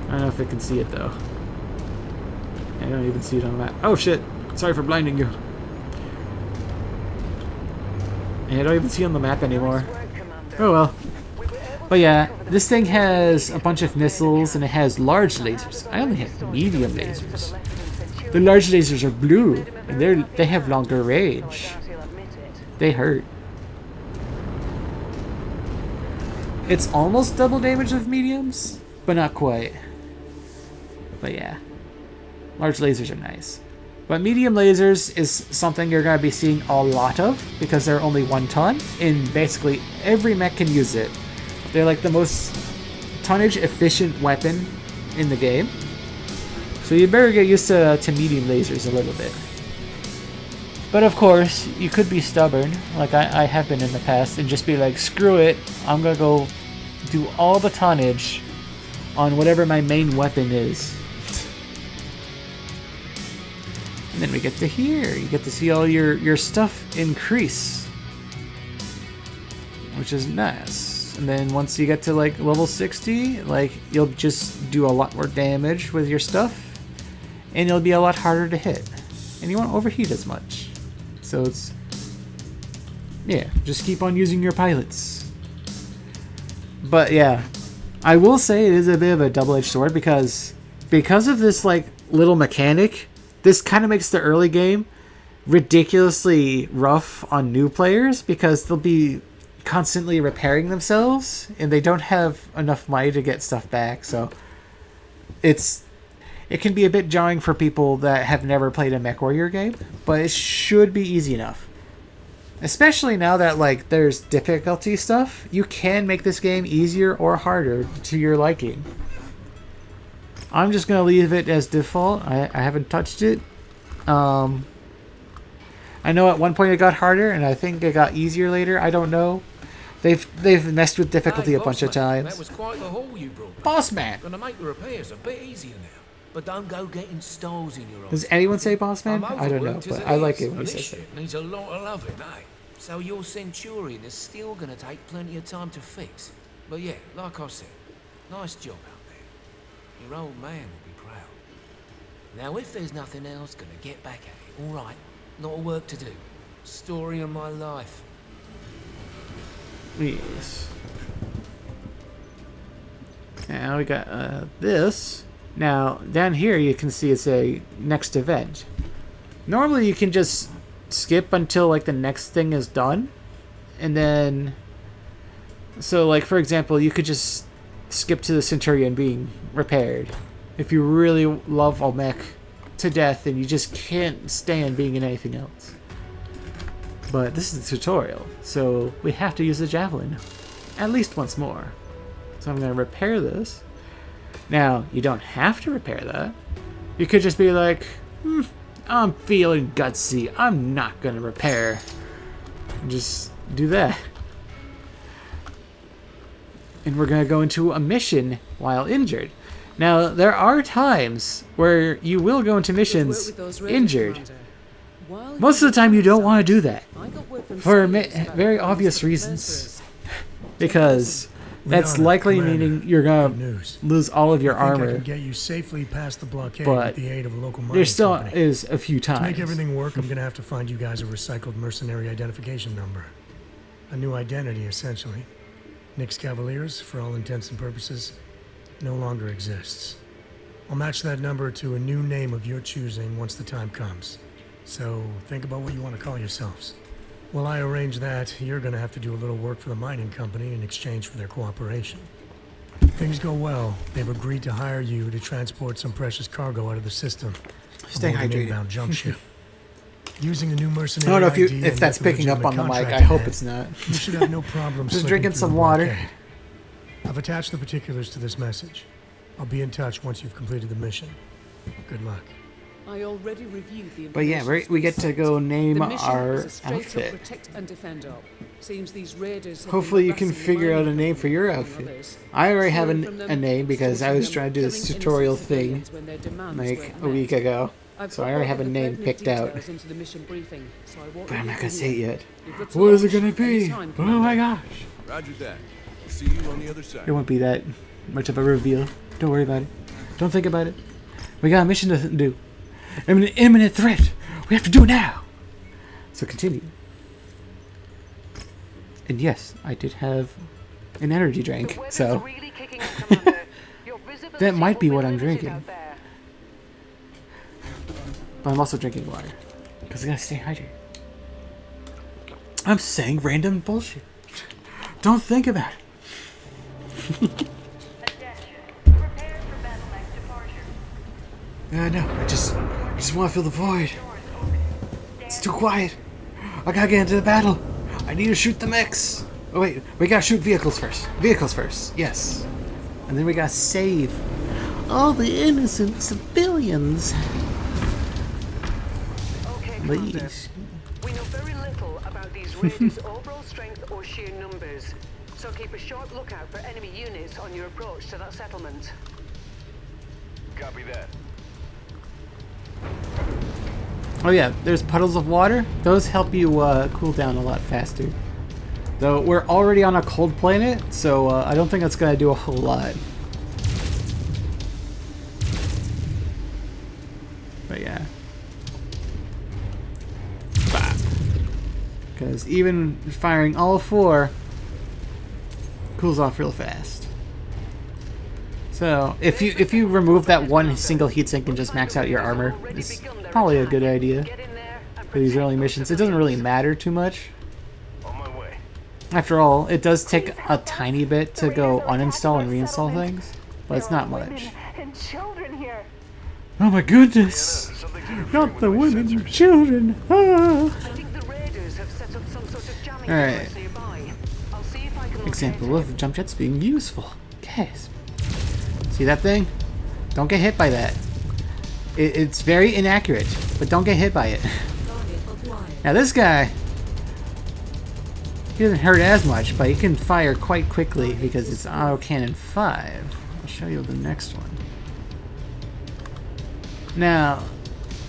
I don't know if it can see it though. I don't even see it on the map. Oh shit! Sorry for blinding you. I don't even see it on the map anymore. Oh well. But yeah, this thing has a bunch of missiles and it has large lasers. I only have medium lasers. The large lasers are blue and they have longer range. They hurt. It's almost double damage of mediums, but not quite. But yeah, large lasers are nice. But medium lasers is something you're going to be seeing a lot of because they're only 1 ton and basically every mech can use it. They're like the most tonnage efficient weapon in the game. So you better get used to medium lasers a little bit. But of course, you could be stubborn, like I have been in the past, and just be like, screw it, I'm gonna go do all the tonnage on whatever my main weapon is. And then we get to here. You get to see all your stuff increase, which is nice. And then once you get to like level 60, like you'll just do a lot more damage with your stuff, and it'll be a lot harder to hit, and you won't overheat as much. So it's, yeah, just keep on using your pilots. But yeah, I will say it is a bit of a double-edged sword because of this like little mechanic. This kind of makes the early game ridiculously rough on new players because they'll be constantly repairing themselves and they don't have enough money to get stuff back. So it can be a bit jarring for people that have never played a MechWarrior game, but it should be easy enough. Especially now that like there's difficulty stuff, you can make this game easier or harder to your liking. I'm just going to leave it as default. I haven't touched it. I know at one point it got harder, and I think it got easier later. I don't know. They've messed with difficulty a bunch of times. That was quite the haul you brought. Boss man! Gonna make the repairs a bit easier now. But don't go getting stars in your eyes. Does anyone say boss man? I don't know, but I like it when he says it. Needs a lot of loving, eh? So your Centurion is still gonna take plenty of time to fix. But yeah, like I said, nice job out there. Your old man will be proud. Now, if there's nothing else, gonna get back at it, all right? Lot of work to do. Story of my life. Yes. Now we got this. Now, down here you can see it's a next event. Normally you can just skip until like the next thing is done. And then... So like, for example, you could just skip to the Centurion being repaired. If you really love a mech to death and you just can't stand being in anything else. But this is the tutorial, so we have to use the javelin at least once more. So I'm going to repair this. Now, you don't have to repair that. You could just be like, I'm feeling gutsy, I'm not going to repair. Just do that. And we're going to go into a mission while injured. Now, there are times where you will go into missions injured. Most of the time you don't want to do that for very obvious reasons. Because that's likely meaning you're going to lose all of your armor. I can get you safely past the blockade but with the aid of a local there still company. is a few times. To make everything work, I'm going to have to find you guys a recycled mercenary identification number. A new identity, essentially. Nick's Cavaliers, for all intents and purposes, no longer exists. I'll match that number to a new name of your choosing once the time comes. So think about what you want to call yourselves. While I arrange that, you're going to have to do a little work for the mining company in exchange for their cooperation. If things go well, they've agreed to hire you to transport some precious cargo out of the system. Stay aboard an hydrated. inbound jump ship. Using a new mercenary I don't know ID if that's and with picking up on the mic. legitimate I hope contract it's not. you should have no problem Just slipping drinking through some the water. blockade. I've attached the particulars to this message. I'll be in touch once you've completed the mission. Good luck. I already reviewed the But yeah, information we get to go name The mission our was a straight-up outfit. protect and defend op. Seems these raiders have Hopefully been you can harassing the figure out a mining name for your company and outfit. others. I already have Stealing from a them, name because I was extorting trying to do them, this killing tutorial innocent thing civilians when their demands like weren't a week met. ago. I've So put I already all have a the name pertinent picked out. details into the mission briefing, so I won't But I'm not repeat gonna say it them yet. You're good to What is it launch gonna be? anytime, Oh my Commander. gosh. Roger that. See you on the other side. It won't be that much of a reveal. Don't worry about it. Don't think about it. We got a mission to do. An imminent threat. We have to do it now. So continue. And yes, I did have an energy drink, so that might be what I'm drinking. But I'm also drinking water because I gotta stay hydrated. I'm saying random bullshit. Don't think about it. No, I just want to fill the void. It's too quiet. I gotta get into the battle. I need to shoot the mechs. Oh wait, we gotta shoot vehicles first. Vehicles first, yes. And then we gotta save all the innocent civilians. Okay, Commander. We know very little about these raiders' overall strength or sheer numbers, so keep a sharp lookout for enemy units on your approach to that settlement. Copy that. Oh yeah, there's puddles of water. Those help you cool down a lot faster. Though we're already on a cold planet, so I don't think that's going to do a whole lot. But yeah. Because even firing all 4 cools off real fast. So if you remove that one single heatsink and just max out your armor, it's probably a good idea for these early missions. It doesn't really matter too much. After all, it does take a tiny bit to go uninstall and reinstall things, but it's not much. Oh my goodness! Not the women and children! Ah. Alright. Example of jump jets being useful. Yes. See that thing? Don't get hit by that. It's very inaccurate, but don't get hit by it. Now this guy, he doesn't hurt as much, but he can fire quite quickly because it's autocannon 5. I'll show you the next one. Now,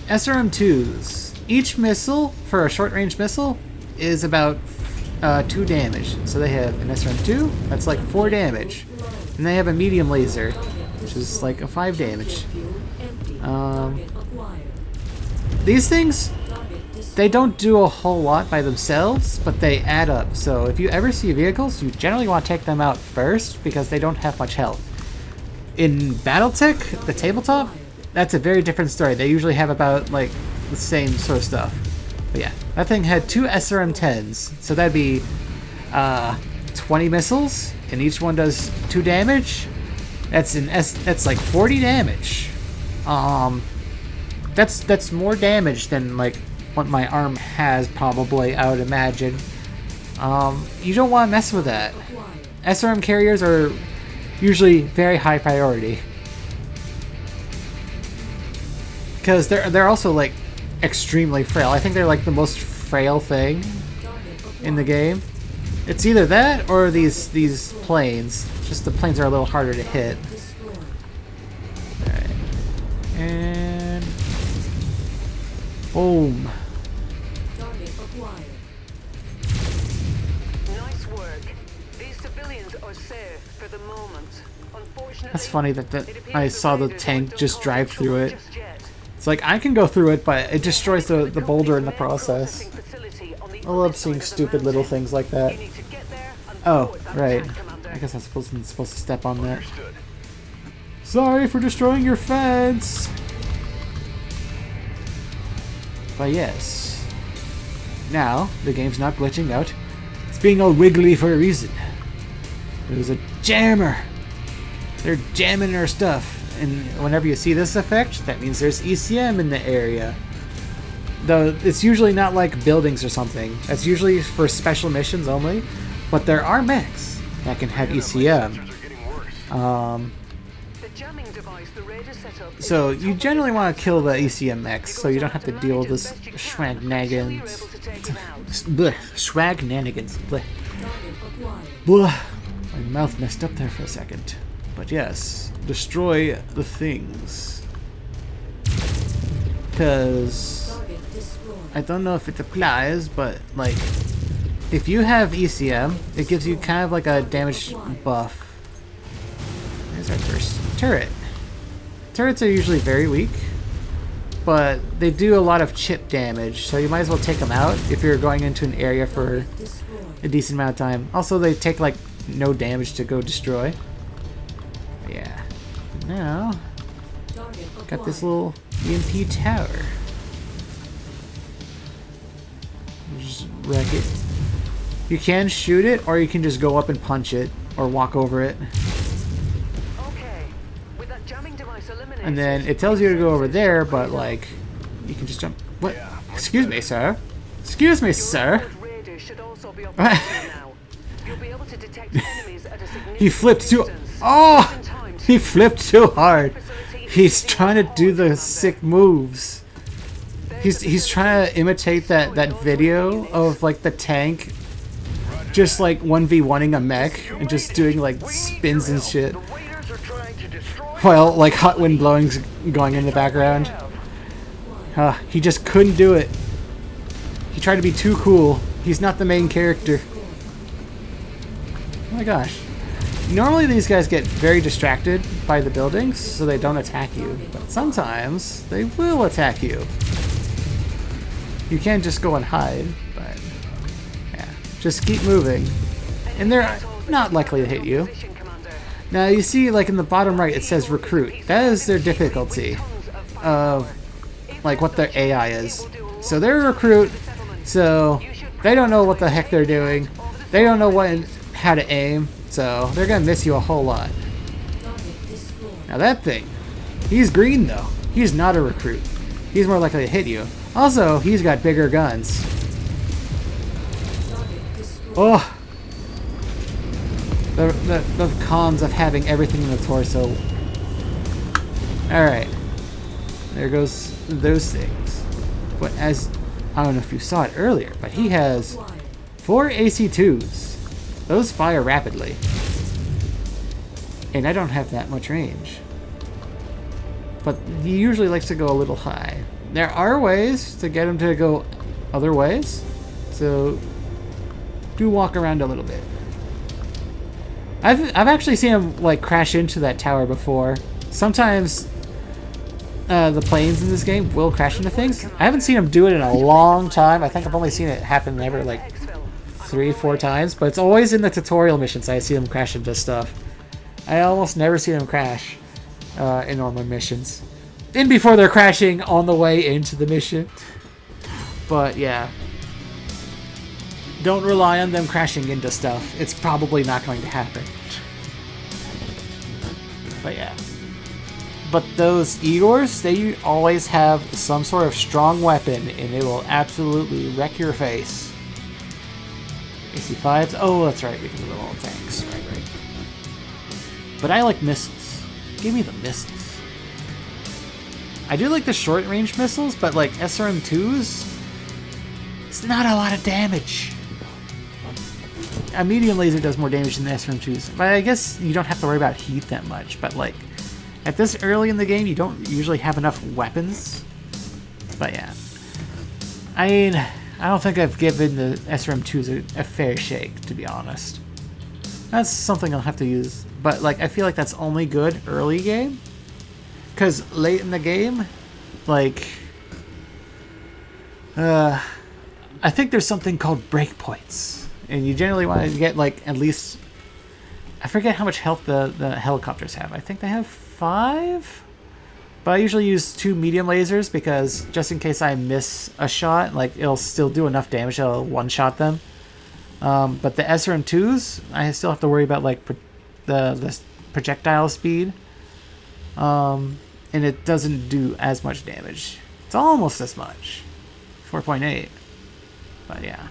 SRM-2s. Each missile, for a short-range missile, is about 2 damage. So they have an SRM-2, that's like 4 damage. And they have a medium laser, which is like a 5 damage. These things, they don't do a whole lot by themselves, but they add up. So if you ever see vehicles, you generally want to take them out first because they don't have much health. In Battletech, the tabletop, that's a very different story. They usually have about like the same sort of stuff. But yeah, that thing had 2 SRM-10s, so that'd be 20 missiles, and each one does 2 damage. That's like 40 damage. That's more damage than like what my arm has, probably, I would imagine. You don't want to mess with that. SRM carriers are usually very high priority. Because they're also like extremely frail. I think they're like the most frail thing in the game. It's either that or these planes. Just the planes are a little harder to hit. Alright. And boom. Nice work. These civilians are safe for the moment. Unfortunately, that's funny that I saw the tank just drive through it. It's like, I can go through it, but it destroys the boulder in the process. I love seeing stupid little things like that. Oh, right. I guess I'm supposed to step on that. Sorry for destroying your fence! But yes. Now, the game's not glitching out. It's being all wiggly for a reason. There's a jammer! They're jamming our stuff. And whenever you see this effect, that means there's ECM in the area. Though it's usually not like buildings or something. That's usually for special missions only. But there are mechs that can have ECM. So you generally want to kill the ECM mechs, so you don't have to deal with this shenanigans. Blech. Shenanigans. Blech. Blech. My mouth messed up there for a second. But yes, destroy the things. Because I don't know if it applies, but like if you have ECM, it gives you kind of like a damage buff. There's our first turret. Turrets are usually very weak, but they do a lot of chip damage, so you might as well take them out if you're going into an area for a decent amount of time. Also, they take like no damage to go destroy. Yeah. Now, got this little EMP tower. Just wreck it. You can shoot it, or you can just go up and punch it, or walk over it. And then it tells you to go over there, but like, you can just jump. What? Excuse me, sir. Excuse me, sir. He flipped too. Oh! He flipped too hard. He's trying to do the sick moves. He's trying to imitate that video of like the tank just like 1v1ing a mech and just doing like spins and shit. While like hot wind blowing's going in the background. He just couldn't do it. He tried to be too cool. He's not the main character. Oh my gosh. Normally these guys get very distracted by the buildings, so they don't attack you. But sometimes they will attack you. You can't just go and hide, but yeah. Just keep moving. And they're not likely to hit you. Now you see, like in the bottom right, it says recruit. That is their difficulty of like what their AI is. So they're a recruit, so they don't know what the heck they're doing. They don't know how to aim, so they're gonna miss you a whole lot. Now that thing, he's green though. He's not a recruit. He's more likely to hit you. Also, he's got bigger guns. Oh, the cons of having everything in the torso. All right, there goes those things. But as I don't know if you saw it earlier, but he has 4 AC2s. Those fire rapidly, and I don't have that much range. But he usually likes to go a little high. There are ways to get him to go other ways, so do walk around a little bit. I've actually seen him like crash into that tower before. Sometimes the planes in this game will crash into things. I haven't seen him do it in a long time. I think I've only seen it happen maybe like 3-4 times, but it's always in the tutorial missions I see him crash into stuff. I almost never see him crash in normal missions. And before they're crashing on the way into the mission. But yeah. Don't rely on them crashing into stuff. It's probably not going to happen. But yeah. But those Igors, they always have some sort of strong weapon, and it will absolutely wreck your face. AC5s? Oh, that's right, because of the little tanks. Right. But I like missiles. Give me the missiles. I do like the short-range missiles, but like SRM-2s, it's not a lot of damage. A medium laser does more damage than the SRM-2s, but I guess you don't have to worry about heat that much. But like, at this early in the game, you don't usually have enough weapons. But yeah. I mean, I don't think I've given the SRM-2s a fair shake, to be honest. That's something I'll have to use. But like, I feel like that's only good early game. Because late in the game, like, I think there's something called breakpoints. And you generally want to get, like, at least, I forget how much health the helicopters have. I think they have 5? But I usually use 2 medium lasers because just in case I miss a shot, like, it'll still do enough damage that it'll one-shot them. But the SRM-2s, I still have to worry about, like, the projectile speed. And it doesn't do as much damage. It's almost as much. 4.8. But yeah.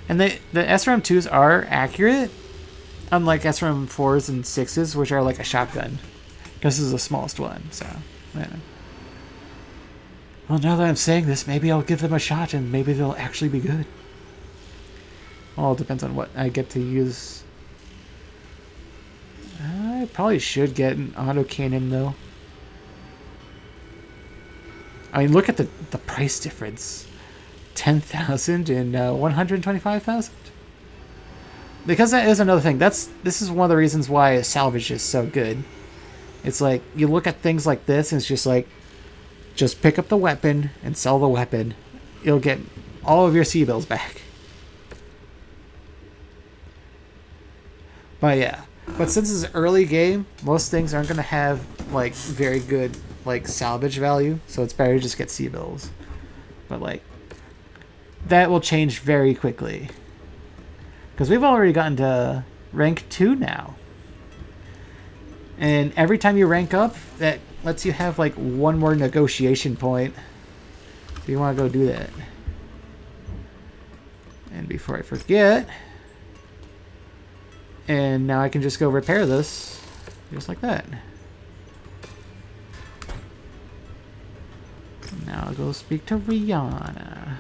And the SRM-2s are accurate, unlike SRM-4s and 6s, which are like a shotgun. This is the smallest one, so yeah. Well, now that I'm saying this, maybe I'll give them a shot and maybe they'll actually be good. Well, it depends on what I get to use. I probably should get an autocannon though. I mean, look at the price difference. 10,000 and 125,000. Because that is another thing. This is one of the reasons why salvage is so good. It's like, you look at things like this and it's just like, just pick up the weapon and sell the weapon. You'll get all of your C-bills back. But yeah. But since it's an early game, most things aren't going to have like very good like salvage value. So it's better to just get C-bills. But like, that will change very quickly. Because we've already gotten to rank 2 now. And every time you rank up, that lets you have like one more negotiation point. So you want to go do that. And before I forget, and now I can just go repair this, just like that. Now I'll go speak to Rihanna.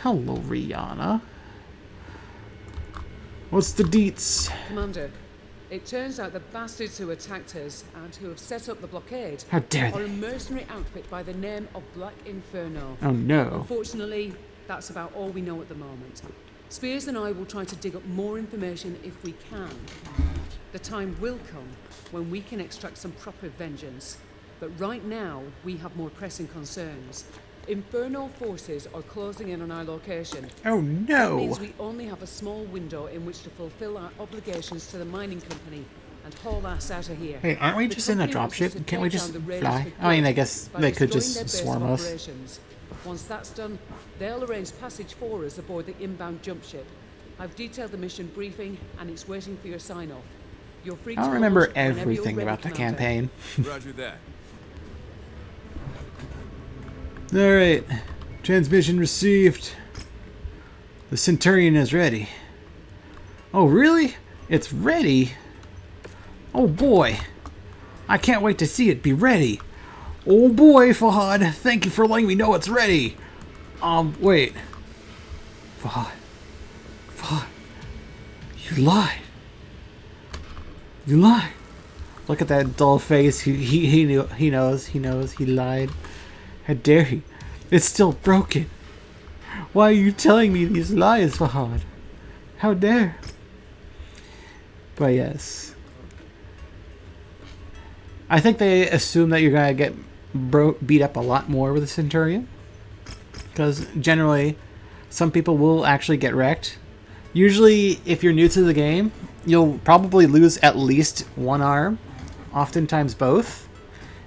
Hello, Rihanna. What's the deets? Commander, It turns out the bastards who attacked us and who have set up the blockade How dare are they? a mercenary outfit by the name of Black Inferno. Oh no. Unfortunately, that's about all we know at the moment. Spears and I will try to dig up more information if we can. The time will come when we can extract some proper vengeance. But right now, we have more pressing concerns. Inferno forces are closing in on our location. Oh That no. means we only have a small window in which to fulfill our obligations to the mining company and haul us out of here. Hey, aren't we The just in a company wants us dropship? to Can't we take just down the raiders fly? for I mean, I good guess by they could destroying their just base swarm of us. operations. Once that's done, they'll arrange passage for us aboard the inbound jump ship. I've detailed the mission briefing, and it's waiting for your sign-off. You're free to I don't remember launch whenever you're everything ready, about the Commander. campaign. Roger that. Alright. Transmission received. The Centurion is ready. Oh, really? It's ready? Oh boy. I can't wait to see it be ready. Oh boy, Fahad. Thank you for letting me know it's ready. Wait. Fahad. Fahad. You lied. You lied. Look at that dull face. He knows. He lied. How dare he? It's still broken. Why are you telling me these lies, Fahad? How dare? But yes. I think they assume that you're going to get beat up a lot more with a Centurion. Because generally, some people will actually get wrecked. Usually, if you're new to the game, you'll probably lose at least one arm. Oftentimes both.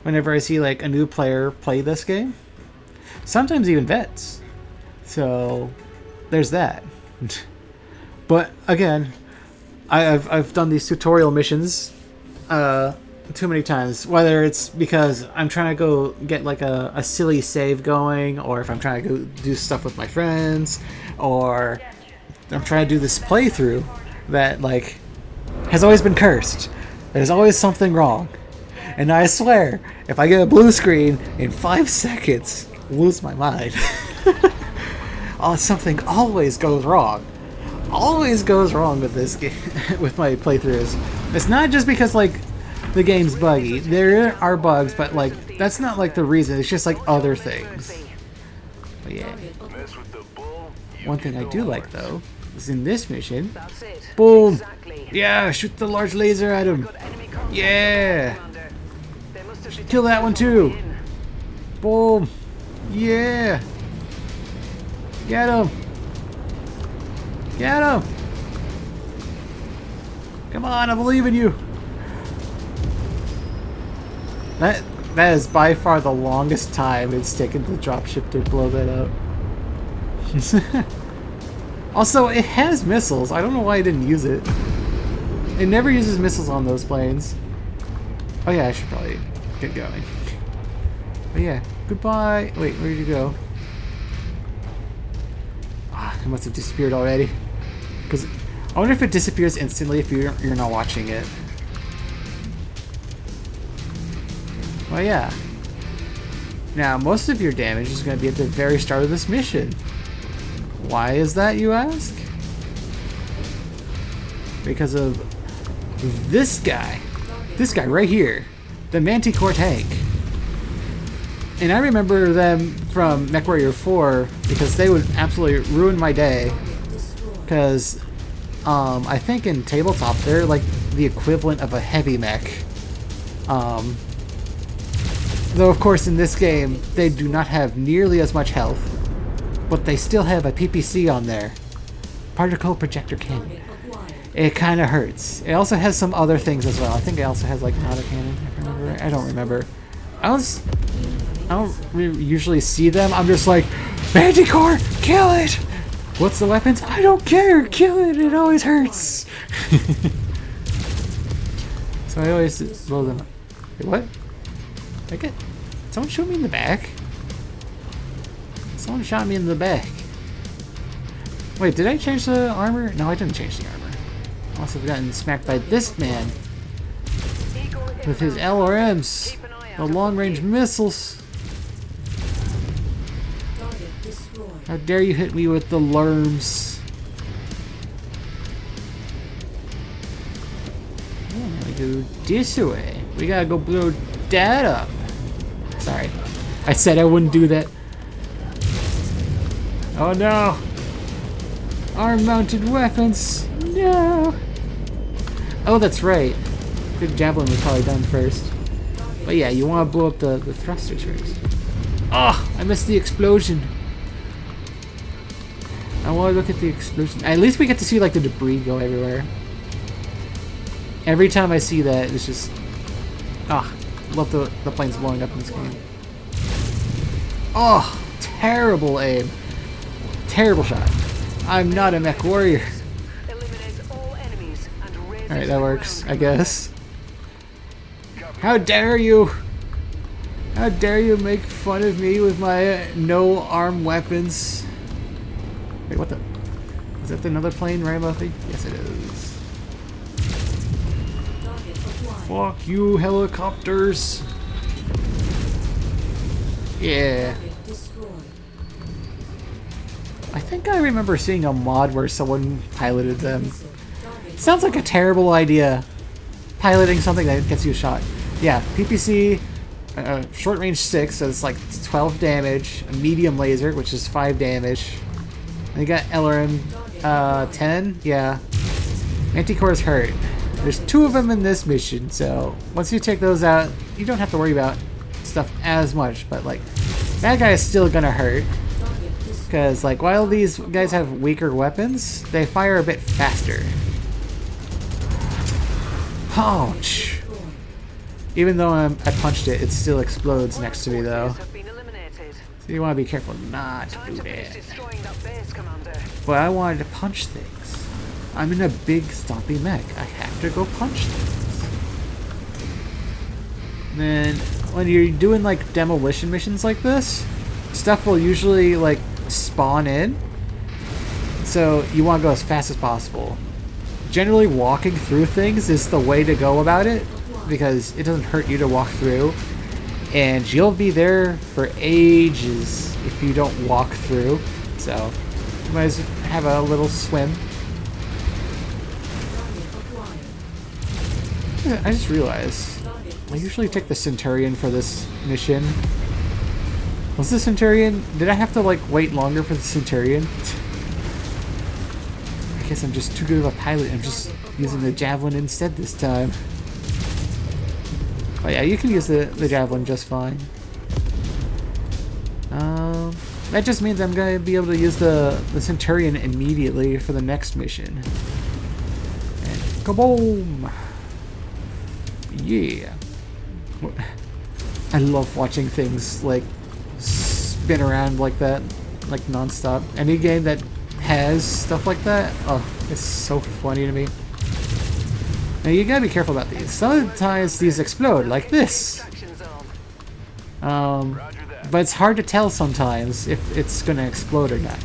Whenever I see like a new player play this game. Sometimes even vets. So, there's that. But again, I've done these tutorial missions too many times. Whether it's because I'm trying to go get like a silly save going, or if I'm trying to go do stuff with my friends, or I'm trying to do this playthrough that like has always been cursed. There's always something wrong. And I swear, if I get a blue screen in 5 seconds, I'll lose my mind. Something always goes wrong. Always goes wrong with this game, with my playthroughs. It's not just because like the game's buggy. There are bugs, but like that's not like the reason. It's just like other things. But yeah. One thing I do like though is in this mission. Boom! Yeah, shoot the large laser at him. Yeah. Kill that one too. Boom. Yeah. Get him. Get him. Come on, I believe in you. That is by far the longest time it's taken the dropship to blow that up. Also, it has missiles. I don't know why I didn't use it. It never uses missiles on those planes. Oh yeah, I should probably get going. But yeah, goodbye. Wait, where did you go? Ah, it must have disappeared already. Because I wonder if it disappears instantly if you're not watching it. Well, yeah. Now, most of your damage is going to be at the very start of this mission. Why is that, you ask? Because of this guy. This guy right here. The Manticore tank. And I remember them from MechWarrior 4 because they would absolutely ruin my day. Because I think in tabletop they're like the equivalent of a heavy mech. Though of course in this game they do not have nearly as much health. But they still have a PPC on there. Particle projector cannon. It kind of hurts. It also has some other things as well. I think it also has like an autocannon, if I remember. I don't remember. I don't usually see them. I'm just like, Manticore, kill it! What's the weapons? I don't care, kill it, it always hurts! So I always blow them up. Wait, what? Okay. Someone shoot me in the back? Someone shot me in the back. Wait, did I change the armor? No, I didn't change the armor. I must have gotten smacked by this man. With his LRMs. The long-range missiles. How dare you hit me with the LRMs. go this way. We gotta go blow that up. Sorry. I said I wouldn't do that. Oh no! Arm-mounted weapons! No! Oh, that's right. The javelin was probably done first. But yeah, you want to blow up the thrusters first. Oh, I missed the explosion. I want to look at the explosion. At least we get to see like the debris go everywhere. Every time I see that, it's just... Ah, love the planes blowing up in this game. Oh, terrible aim. Terrible shot. I'm not a mech warrior. Alright, that works, I guess. How dare you! How dare you make fun of me with my no-arm weapons? Wait, what the... Is that another plane right above me? Yes, it is. Fuck you, helicopters! Yeah. I think I remember seeing a mod where someone piloted them. Sounds like a terrible idea. Piloting something that gets you shot. Yeah, PPC, short range 6, so it's like 12 damage. A medium laser, which is 5 damage. And you got LRM 10, yeah. Anti-Core's hurt. There's 2 of them in this mission, so once you take those out, you don't have to worry about stuff as much, but like, that guy is still gonna hurt. Because, like, while these guys have weaker weapons, they fire a bit faster. Ouch! Even though I punched it, it still explodes next to me, though. So you want to be careful not to do that. But I wanted to punch things. I'm in a big, stompy mech. I have to go punch things. And then, when you're doing, like, demolition missions like this, stuff will usually, like, spawn in, so you want to go as fast as possible. Generally, walking through things is the way to go about it, because it doesn't hurt you to walk through, and you'll be there for ages if you don't walk through, so you might as well have a little swim. I just realized I usually take the Centurion for this mission. Was the Centurion... Did I have to, like, wait longer for the Centurion? I guess I'm just too good of a pilot. I'm just using the Javelin instead this time. Oh yeah, you can use the Javelin just fine. That just means I'm going to be able to use the Centurion immediately for the next mission. And kaboom! Yeah. I love watching things, like, spin around like that, like non-stop. Any game that has stuff like that, oh, it's so funny to me. Now you gotta be careful about these. Sometimes these explode like this. But it's hard to tell sometimes if it's gonna explode or not.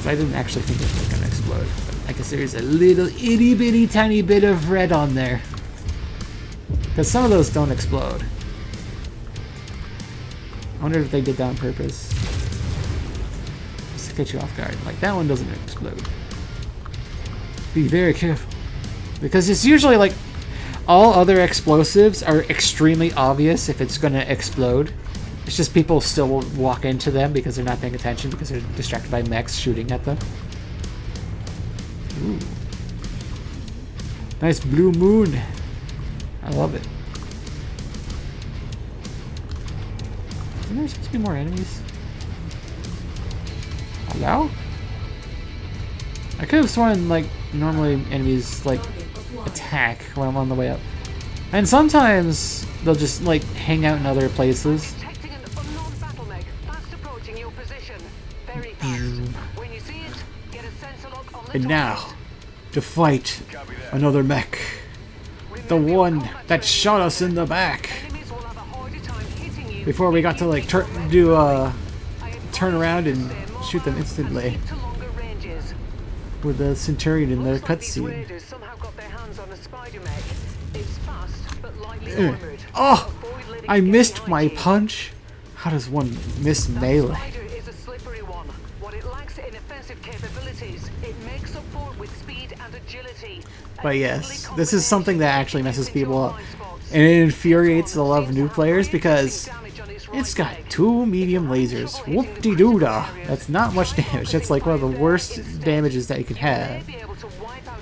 I didn't actually think it was gonna explode, but I guess there's a little itty bitty tiny bit of red on there. Because some of those don't explode. I wonder if they did that on purpose. Just to get you off guard. Like, that one doesn't explode. Be very careful. Because it's usually like, all other explosives are extremely obvious if it's going to explode. It's just people still will walk into them because they're not paying attention because they're distracted by mechs shooting at them. Ooh. Nice blue moon. I love it. Isn't there supposed to be more enemies? Hello? I could have sworn, like, normally enemies, like, attack when I'm on the way up. And sometimes they'll just, like, hang out in other places. And now, to fight another mech. The one that shot us in the back. Before we got to, like, turn around and shoot them instantly. With the Centurion in the cutscene. Oh! I missed my punch? How does one miss melee? Is a slippery one. What it lacks in offensive capabilities, it makes up for with speed and agility. But yes, this is something that actually messes people up. And it infuriates a lot of new players because it's got 2 medium lasers. Whoop-de-doo-dah. That's not much damage. That's like one of the worst damages that you could have.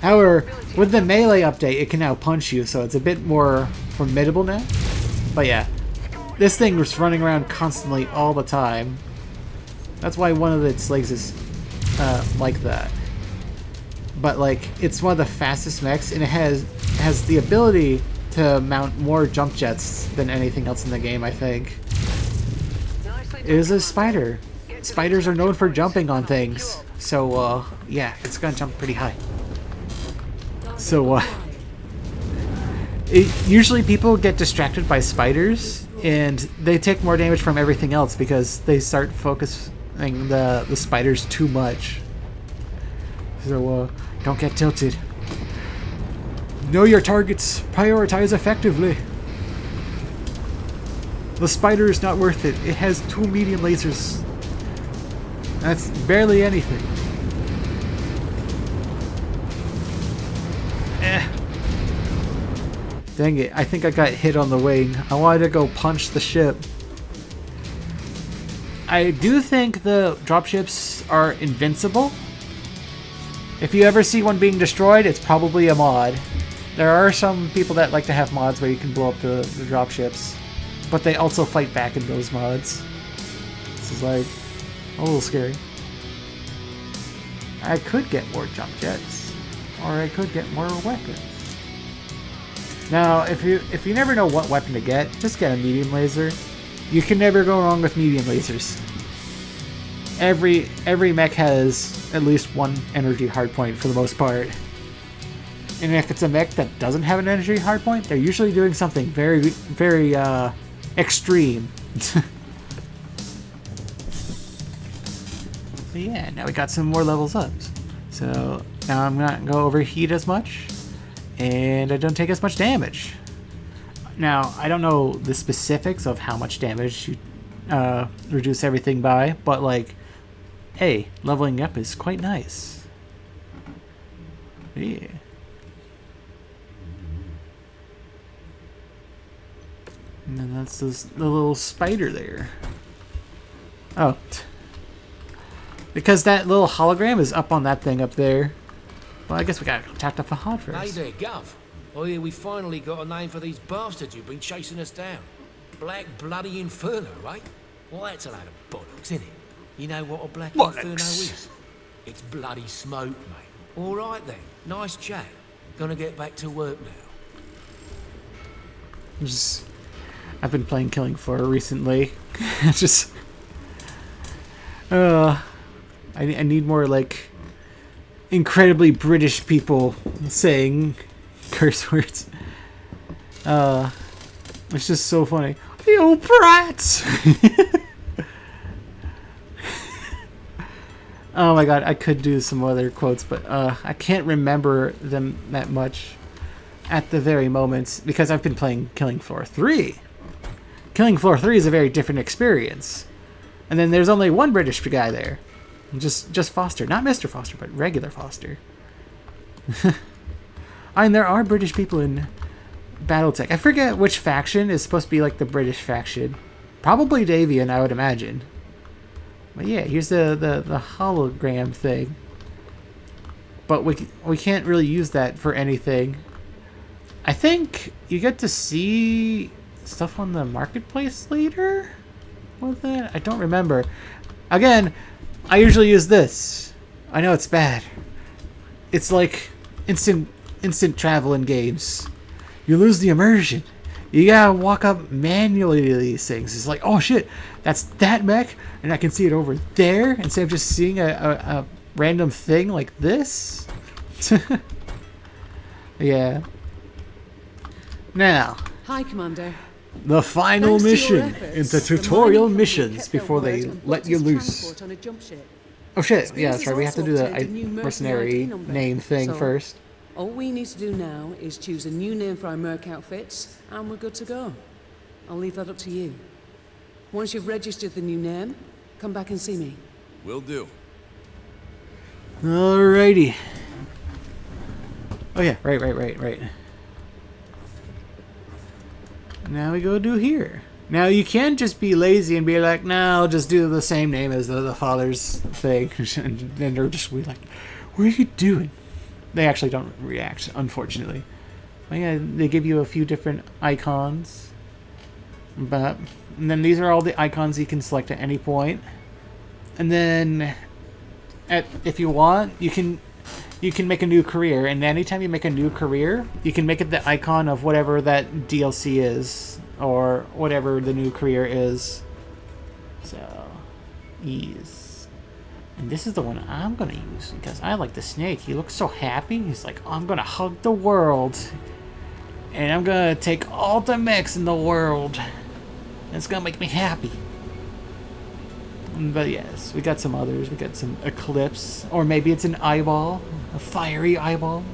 However, with the melee update, it can now punch you, so it's a bit more formidable now. But yeah, this thing was running around constantly all the time. That's why one of its legs is like that. But like, it's one of the fastest mechs, and it has the ability to mount more jump jets than anything else in the game, I think. It is a spider. Spiders are known for jumping on things. So, yeah, it's gonna jump pretty high. So, usually people get distracted by spiders, and they take more damage from everything else because they start focusing the spiders too much. So, don't get tilted. Know your targets. Prioritize effectively. The spider is not worth it. It has 2 medium lasers. That's barely anything. Dang it, I think I got hit on the wing. I wanted to go punch the ship. I do think the dropships are invincible. If you ever see one being destroyed, it's probably a mod. There are some people that like to have mods where you can blow up the dropships, but they also fight back in those mods. This is like a little scary. I could get more jump jets, or I could get more weapons. Now, if you never know what weapon to get, just get a medium laser. You can never go wrong with medium lasers. Every mech has at least 1 energy hardpoint for the most part. And if it's a mech that doesn't have an energy hardpoint, they're usually doing something very, very extreme. But yeah, now we got some more levels up. So now I'm not gonna go overheat as much, and I don't take as much damage. Now, I don't know the specifics of how much damage you reduce everything by, but like, hey, leveling up is quite nice. Yeah. And then that's the little spider there. Oh. Because that little hologram is up on that thing up there. Well, I guess we gotta contact a Fahad first. Hey there, Gov. I hear we finally got a name for these bastards who've been chasing us down. Black Bloody Inferno, right? Well, that's a load of bollocks, isn't it? You know what a Black Inferno is? It's bloody smoke, mate. All right then. Nice chat. Gonna get back to work now. I've been playing Killing Floor recently. I need more like incredibly British people saying curse words. It's just so funny. You brats! Oh my god, I could do some other quotes, but I can't remember them that much at the very moment because I've been playing Killing Floor 3. Killing Floor 3 is a very different experience. And then there's only one British guy there. Just Foster. Not Mr. Foster, but regular Foster. And there are British people in Battletech. I forget which faction is supposed to be like the British faction. Probably Davian, I would imagine. But yeah, here's the hologram thing. But we can't really use that for anything. I think you get to see stuff on the marketplace later with it. I don't remember. Again, I usually use this. I know it's bad. It's like instant travel in games. You lose the immersion. You gotta walk up manually to these things. It's like, oh shit, that's that mech, and I can see it over there instead of just seeing a random thing like this. Yeah. Now. Hi, Commander. The final mission into tutorial missions before they let you loose. Oh shit, yeah, that's right. We have to do the mercenary name thing first. All we need to do now is choose a new name for our Merc outfits, and we're good to go. I'll leave that up to you. Once you've registered the new name, come back and see me. Will do. Alrighty. Oh yeah, right. Now we go do here. Now you can just be lazy and be like, no, I'll just do the same name as the father's thing. And then they're just like, what are you doing? They actually don't react, unfortunately. But yeah, they give you a few different icons. And then these are all the icons you can select at any point. And then, if you want, you can make a new career. And anytime you make a new career, you can make it the icon of whatever that DLC is, or whatever the new career is. So, ease. And this is the one I'm gonna use because I like the snake. He looks so happy. He's like, I'm gonna hug the world, and I'm gonna take all the mechs in the world. It's gonna make me happy. But yes, we got some others. We got some Eclipse, or maybe it's an eyeball, a fiery eyeball,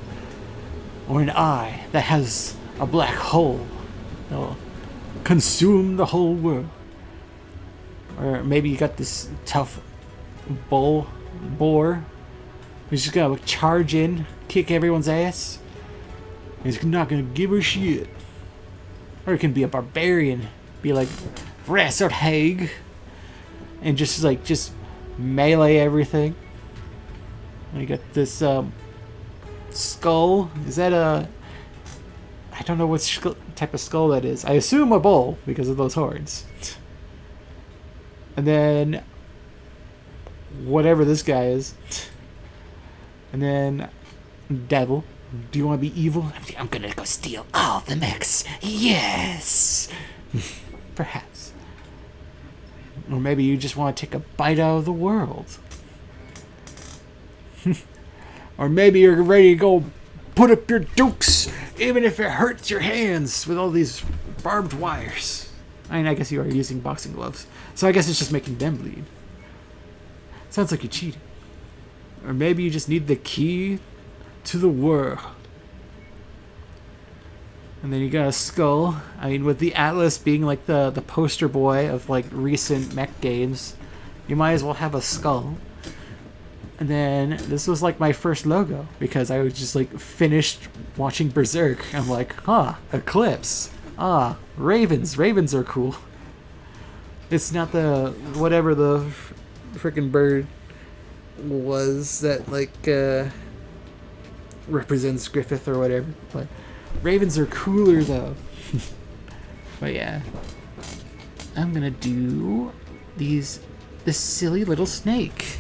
or an eye that has a black hole that will consume the whole world. Or maybe you got this tough boar who's just gonna charge in, kick everyone's ass. He's not gonna give a shit. Or it can be a barbarian, be like Rasserhag, and just melee everything. And you got this skull. Is that a... I don't know what type of skull that is. I assume a bull because of those horns. And then whatever this guy is. And then devil. Do you want to be evil? I'm gonna go steal all the mechs. Yes! Perhaps. Or maybe you just want to take a bite out of the world. Or maybe you're ready to go put up your dukes, even if it hurts your hands with all these barbed wires. I mean, I guess you are using boxing gloves, so I guess it's just making them bleed. Sounds like you're cheating. Or maybe you just need the key to the world. And then you got a skull. I mean, with the Atlas being like the poster boy of like recent mech games, you might as well have a skull. And then this was like my first logo because I was just like finished watching Berserk. I'm like, Eclipse. Ravens. Ravens are cool. It's not the whatever the freaking bird was that like represents Griffith or whatever, but ravens are cooler though. But yeah, I'm gonna do this silly little snake.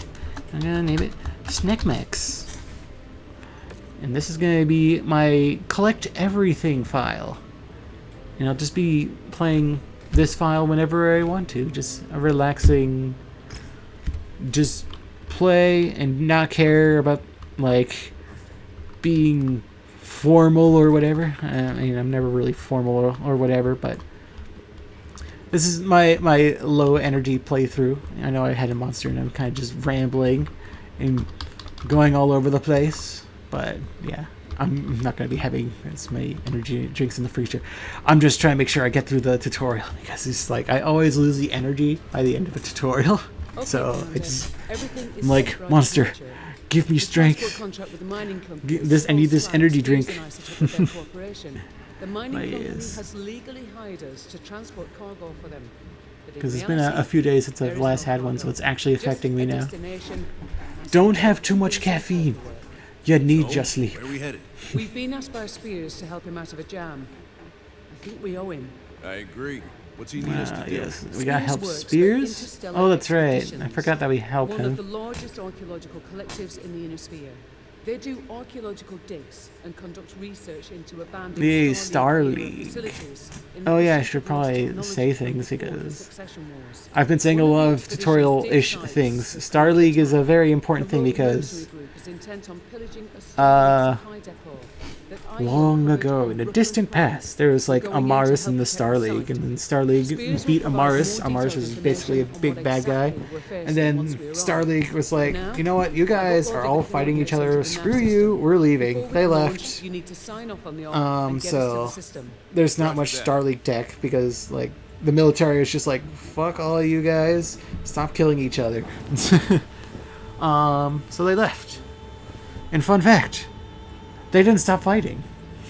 I'm gonna name it Snake Mechs, and this is gonna be my collect everything file, and I'll just be playing this file whenever I want to. Just a relaxing, just play and not care about like being formal or whatever. I mean, I'm never really formal or whatever, but this is my low energy playthrough. I know I had a monster and I'm kind of just rambling and going all over the place, but yeah, I'm not going to be having as many energy drinks in the future. I'm just trying to make sure I get through the tutorial because it's like I always lose the energy by the end of a tutorial. Okay, so I'm like, monster, give me strength. I need this energy drink. The mining company has legally hired us to transport cargo for them. Because it's been a few days since I've last had one, so it's actually affecting me now. Don't have too much caffeine. You need just sleep. Where are we headed? We've been asked by Spears to help him out of a jam. I think we owe him. I agree. What's he need us to do? Yes, we gotta help Spears? Oh, that's right. I forgot that we helped him. One of the largest archaeological collectives in the Inner Sphere. They do archaeological digs and conduct research into abandoned the Star League facilities. Oh yeah, I should probably say things because I've been saying a lot of tutorial-ish things. Star League is a very important thing because long ago, in the distant past, there was like Amaris in the Star League, and then Star League beat Amaris. Amaris was basically a big bad guy, and then Star League was like, you know what, you guys are all fighting each other, screw you, we're leaving. They left. So there's not much Star League tech because like the military is just like, fuck all of you guys, stop killing each other. So they left. And fun fact, they didn't stop fighting.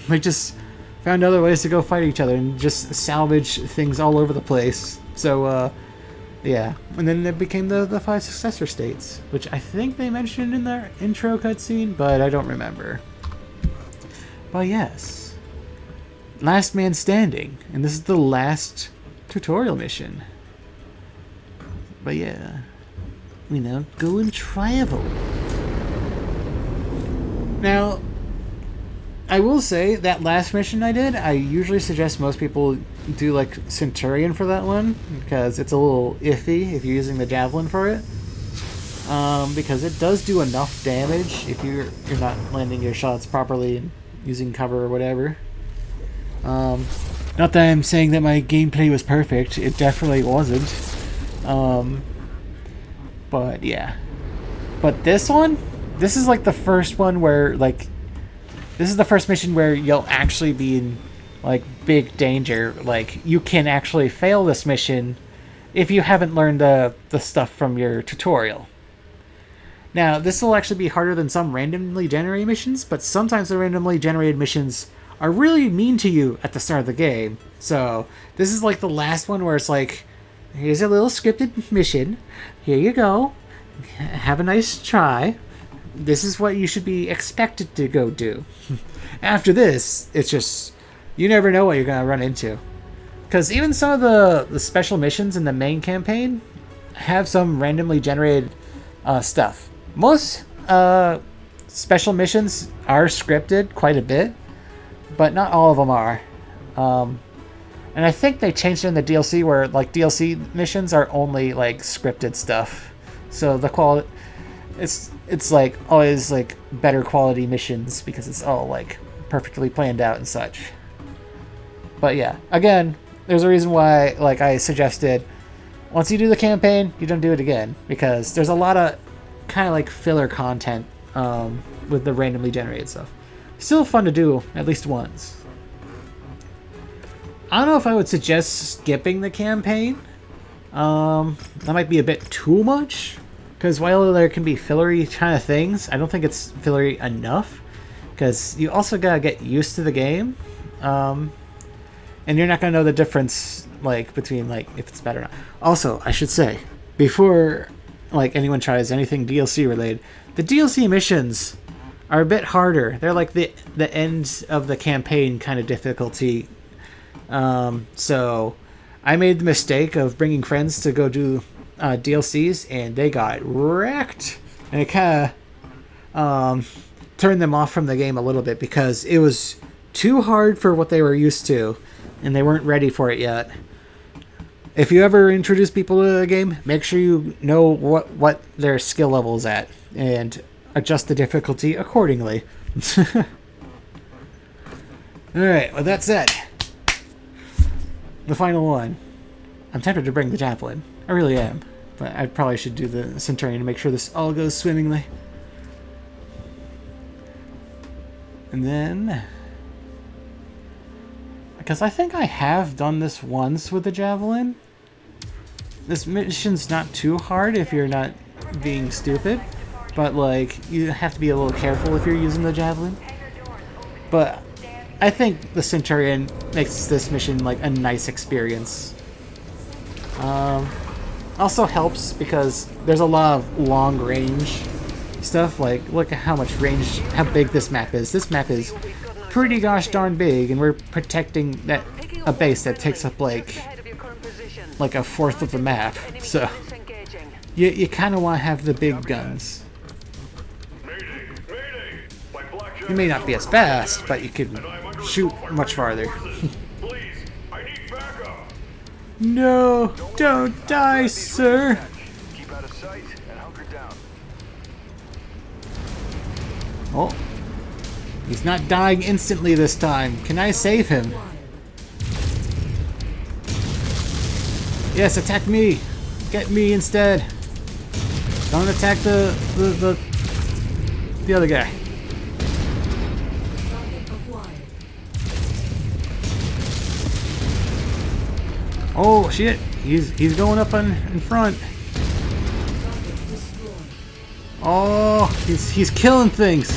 They just found other ways to go fight each other and just salvage things all over the place. So, yeah. And then it became the 5 successor states, which I think they mentioned in their intro cutscene, but I don't remember. But yes. Last man standing. And this is the last tutorial mission. But yeah. We now go and travel. Now, I will say that last mission I did, I usually suggest most people do like Centurion for that one, because it's a little iffy if you're using the Javelin for it. Because it does do enough damage if you're not landing your shots properly and using cover or whatever. Not that I'm saying that my gameplay was perfect, it definitely wasn't. But yeah. But this one, this is like the first one where like, this is the first mission where you'll actually be in like big danger. Like you can actually fail this mission if you haven't learned the stuff from your tutorial. Now, this will actually be harder than some randomly generated missions, but sometimes the randomly generated missions are really mean to you at the start of the game. So, this is like the last one where it's like, here's a little scripted mission. Here you go. Have a nice try. This is what you should be expected to go do. After this, it's just, you never know what you're going to run into. Because even some of the special missions in the main campaign have some randomly generated stuff. Most special missions are scripted quite a bit, but not all of them are. And I think they changed it in the DLC where like DLC missions are only like scripted stuff. So the quality, it's like always like better quality missions because it's all like perfectly planned out and such. But yeah, again, there's a reason why like I suggested once you do the campaign, you don't do it again, because there's a lot of kind of like filler content with the randomly generated stuff. Still fun to do at least once. I don't know if I would suggest skipping the campaign. That might be a bit too much, because while there can be fillery kind of things, I don't think it's fillery enough, because you also gotta get used to the game, and you're not gonna know the difference like between like if it's better or not. Also, I should say, before like anyone tries anything DLC related, the DLC missions are a bit harder. They're like the end of the campaign kind of difficulty. So I made the mistake of bringing friends to go do DLCs, and they got wrecked, and it kind of turned them off from the game a little bit because it was too hard for what they were used to, and they weren't ready for it yet. If you ever introduce people to the game, make sure you know what their skill level is at, and adjust the difficulty accordingly. Alright, with that said, the final one. I'm tempted to bring the Javelin. I really am. But I probably should do the Centurion to make sure this all goes swimmingly. And then, because I think I have done this once with the Javelin. This mission's not too hard if you're not being stupid, but like you have to be a little careful if you're using the Javelin. But I think the Centurion makes this mission like a nice experience. Also helps because there's a lot of long range stuff. Like, look at how much range, how big this map is. This map is pretty gosh darn big, and we're protecting a base that takes up like a fourth of the map. So you kind of want to have the big guns. You may not be as fast, but you can shoot much farther. No, don't die, sir. Keep out of sight and hunker down. Oh, he's not dying instantly this time. Can I save him? Yes, attack me. Get me instead. Don't attack the other guy. Oh shit! He's going up in front. Oh, he's killing things.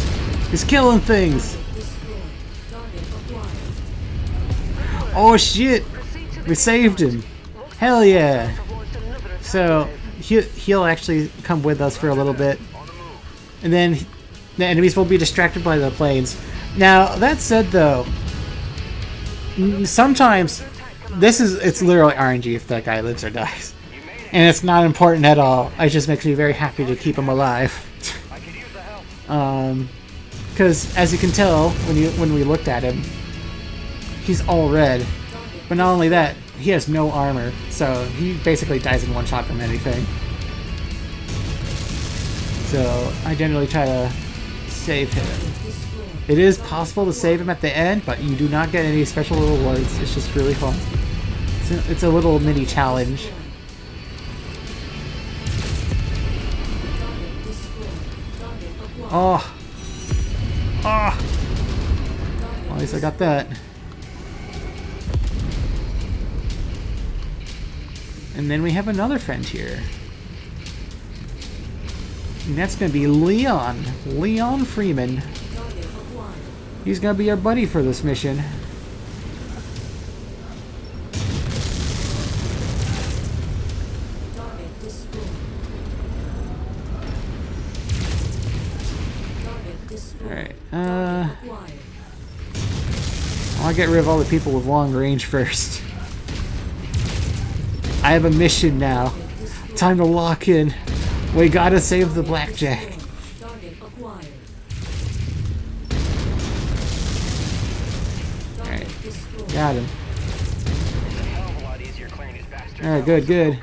He's killing things. Oh shit! We saved him. Hell yeah! So he'll actually come with us for a little bit, and then the enemies will be distracted by the planes. Now that said, though, sometimes it's literally RNG if that guy lives or dies, and it's not important at all. It just makes me very happy to keep him alive. Because as you can tell when we looked at him, he's all red. But not only that, he has no armor, so he basically dies in one shot from anything. So I generally try to save him. It is possible to save him at the end, but you do not get any special rewards. It's just really fun. It's a little mini challenge. Oh! Oh! Well, at least I got that. And then we have another friend here. And that's going to be Leon. Leon Freeman. He's going to be our buddy for this mission. Alright, I'll get rid of all the people with long range first. I have a mission now. Time to lock in. We gotta save the blackjack. Alright, got him. Alright, good, good.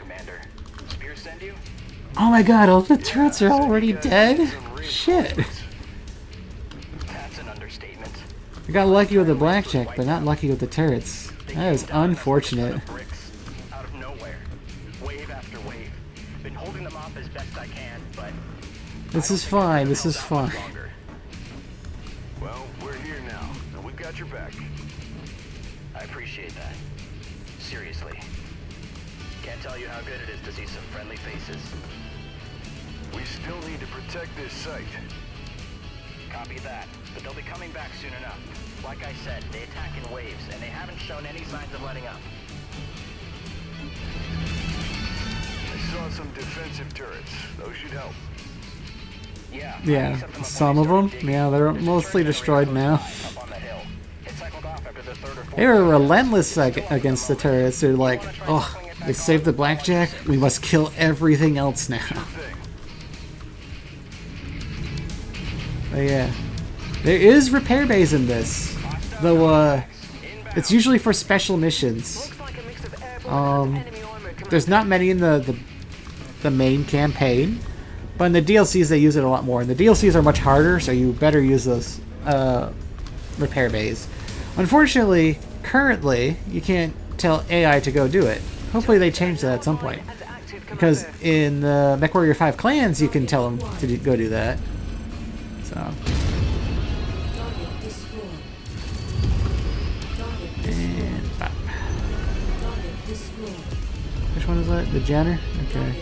Oh my god, all the turrets are already dead? Shit. I got lucky with the blackjack, but not lucky with the turrets. That is unfortunate. This is fine, this is fine. Well, we're here now, and we've got your back. I appreciate that. Seriously. Can't tell you how good it is to see some friendly faces. We still need to protect this site. Copy that, but they'll be coming back soon enough. Like I said, they attack in waves, and they haven't shown any signs of letting up. I saw some defensive turrets. Those should help. Yeah, some of them. Yeah, they're mostly destroyed now. They were relentless against the turrets. They're like, oh, they saved the blackjack? We must kill everything else now. But yeah. There is repair bays in this. Though, it's usually for special missions. There's not many in the main campaign. But in the DLCs, they use it a lot more. And the DLCs are much harder, so you better use those repair bays. Unfortunately, currently, you can't tell AI to go do it. Hopefully they change that at some point. Because in the MechWarrior 5 clans, you can tell them to go do that. So. And bop. Which one is that? The Janner? Okay.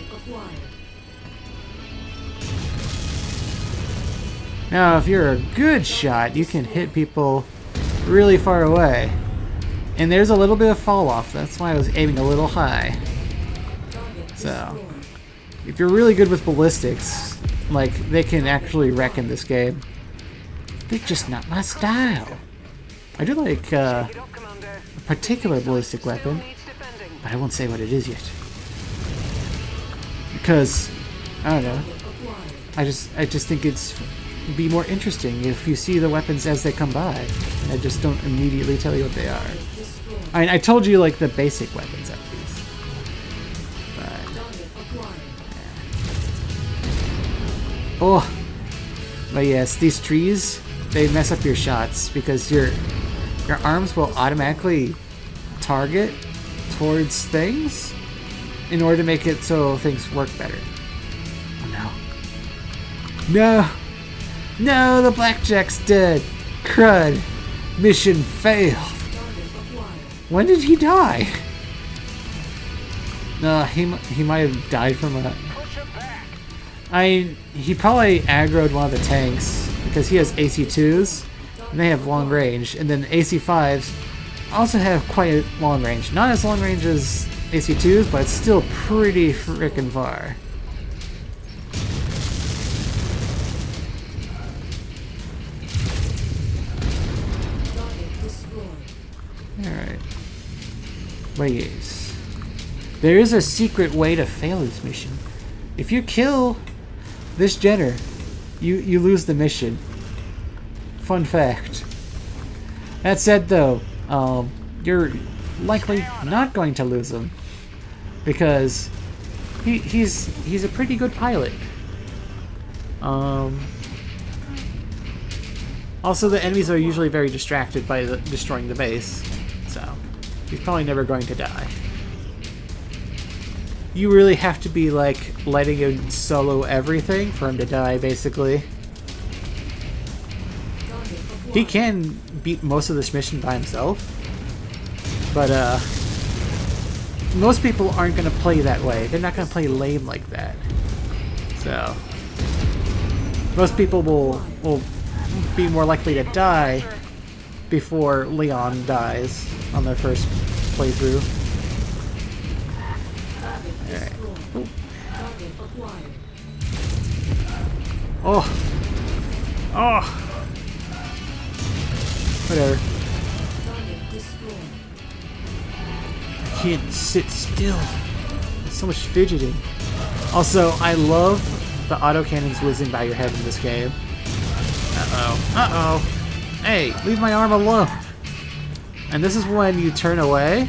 Now, if you're a good shot, you can hit people really far away. And there's a little bit of fall off. That's why I was aiming a little high. So, if you're really good with ballistics, like, they can actually wreck in this game. They're just not my style. I do like a particular ballistic weapon, but I won't say what it is yet. Because, I don't know. I just think it's be more interesting if you see the weapons as they come by. I just don't immediately tell you what they are. I told you like the basic weapons at least. But yes, these trees, they mess up your shots because your arms will automatically target towards things in order to make it so things work better. Oh no. No! No, the blackjack's dead. Crud. Mission failed. When did he die? No, he might have died from a... he probably aggroed one of the tanks because he has AC2s and they have long range, and then AC5s also have quite a long range. Not as long range as AC2's, but it's still pretty frickin' far. Alright. But yes. There is a secret way to fail this mission. If you kill this Jenner, you lose the mission. Fun fact. That said though, you're likely not going to lose him. Because he's a pretty good pilot. Also, the enemies are usually very distracted by destroying the base, so he's probably never going to die. You really have to be like letting him solo everything for him to die, basically. He can beat most of this mission by himself, but most people aren't going to play that way. They're not going to play lame like that. So most people will be more likely to die before Leon dies on their first playthrough. Alright. Oh! Oh! Whatever. I can't sit still. There's so much fidgeting. Also, I love the autocannons whizzing by your head in this game. Uh-oh. Uh-oh. Hey, leave my arm alone. And this is when you turn away.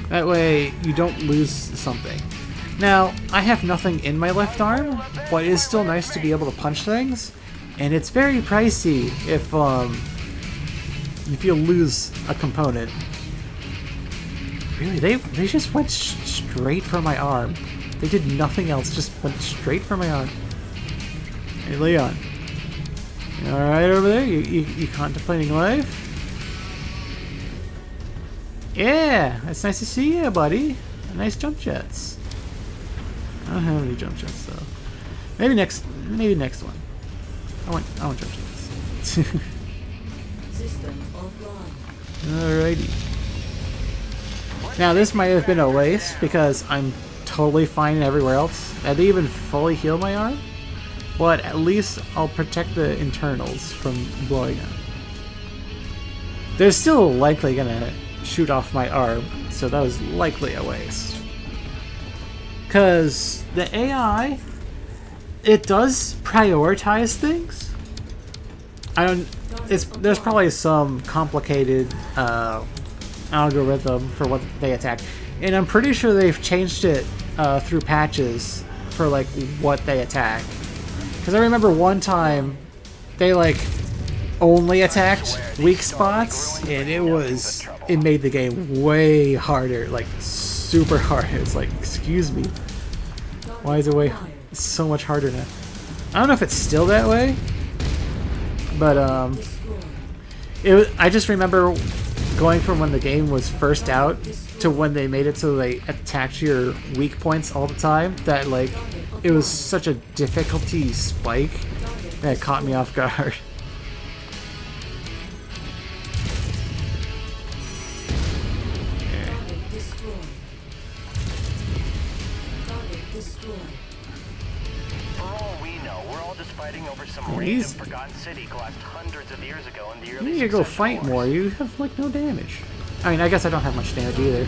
That way you don't lose something. Now, I have nothing in my left arm, but it is still nice to be able to punch things. And it's very pricey if you lose a component. Really, they just went straight for my arm. They did nothing else, just went straight for my arm. Hey, Leon. You alright over there? You contemplating life? Yeah, it's nice to see you, buddy. Nice jump jets. I don't have any jump jets though. Maybe next one. I want jump jets. System offline. Alrighty. Now this might have been a waste because I'm totally fine everywhere else. I didn't even fully heal my arm, but at least I'll protect the internals from blowing up. They're still likely gonna shoot off my arm, so that was likely a waste. Cause the AI, it does prioritize things. There's probably some complicated algorithm for what they attack, and I'm pretty sure they've changed it through patches for like what they attack. Because I remember one time they like only attacked weak spots, and it made the game way harder, like super hard. It's like, excuse me, why is it so much harder now? I don't know if it's still that way, but I just remember going from when the game was first out to when they made it so they attacked your weak points all the time, that like it was such a difficulty spike that it caught me off guard. Random forgotten city collapsed hundreds of years ago in the early You need to go fight more. You have like no damage. I mean, I guess I don't have much damage either.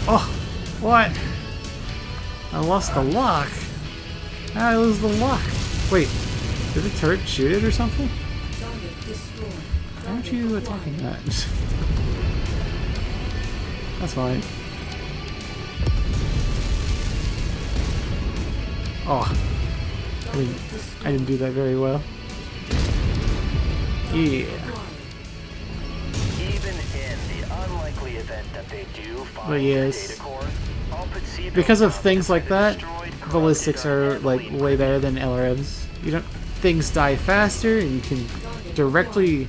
Oh, what? I lost the lock. How did I lose the lock? Wait, did the turret shoot it or something? Why aren't you attacking that? That's fine. Oh, I didn't do that very well. Yeah. Even in the unlikely event that they do find but yes, data core, because of things like that, ballistics are like way better than LRMs. Things die faster, and you can directly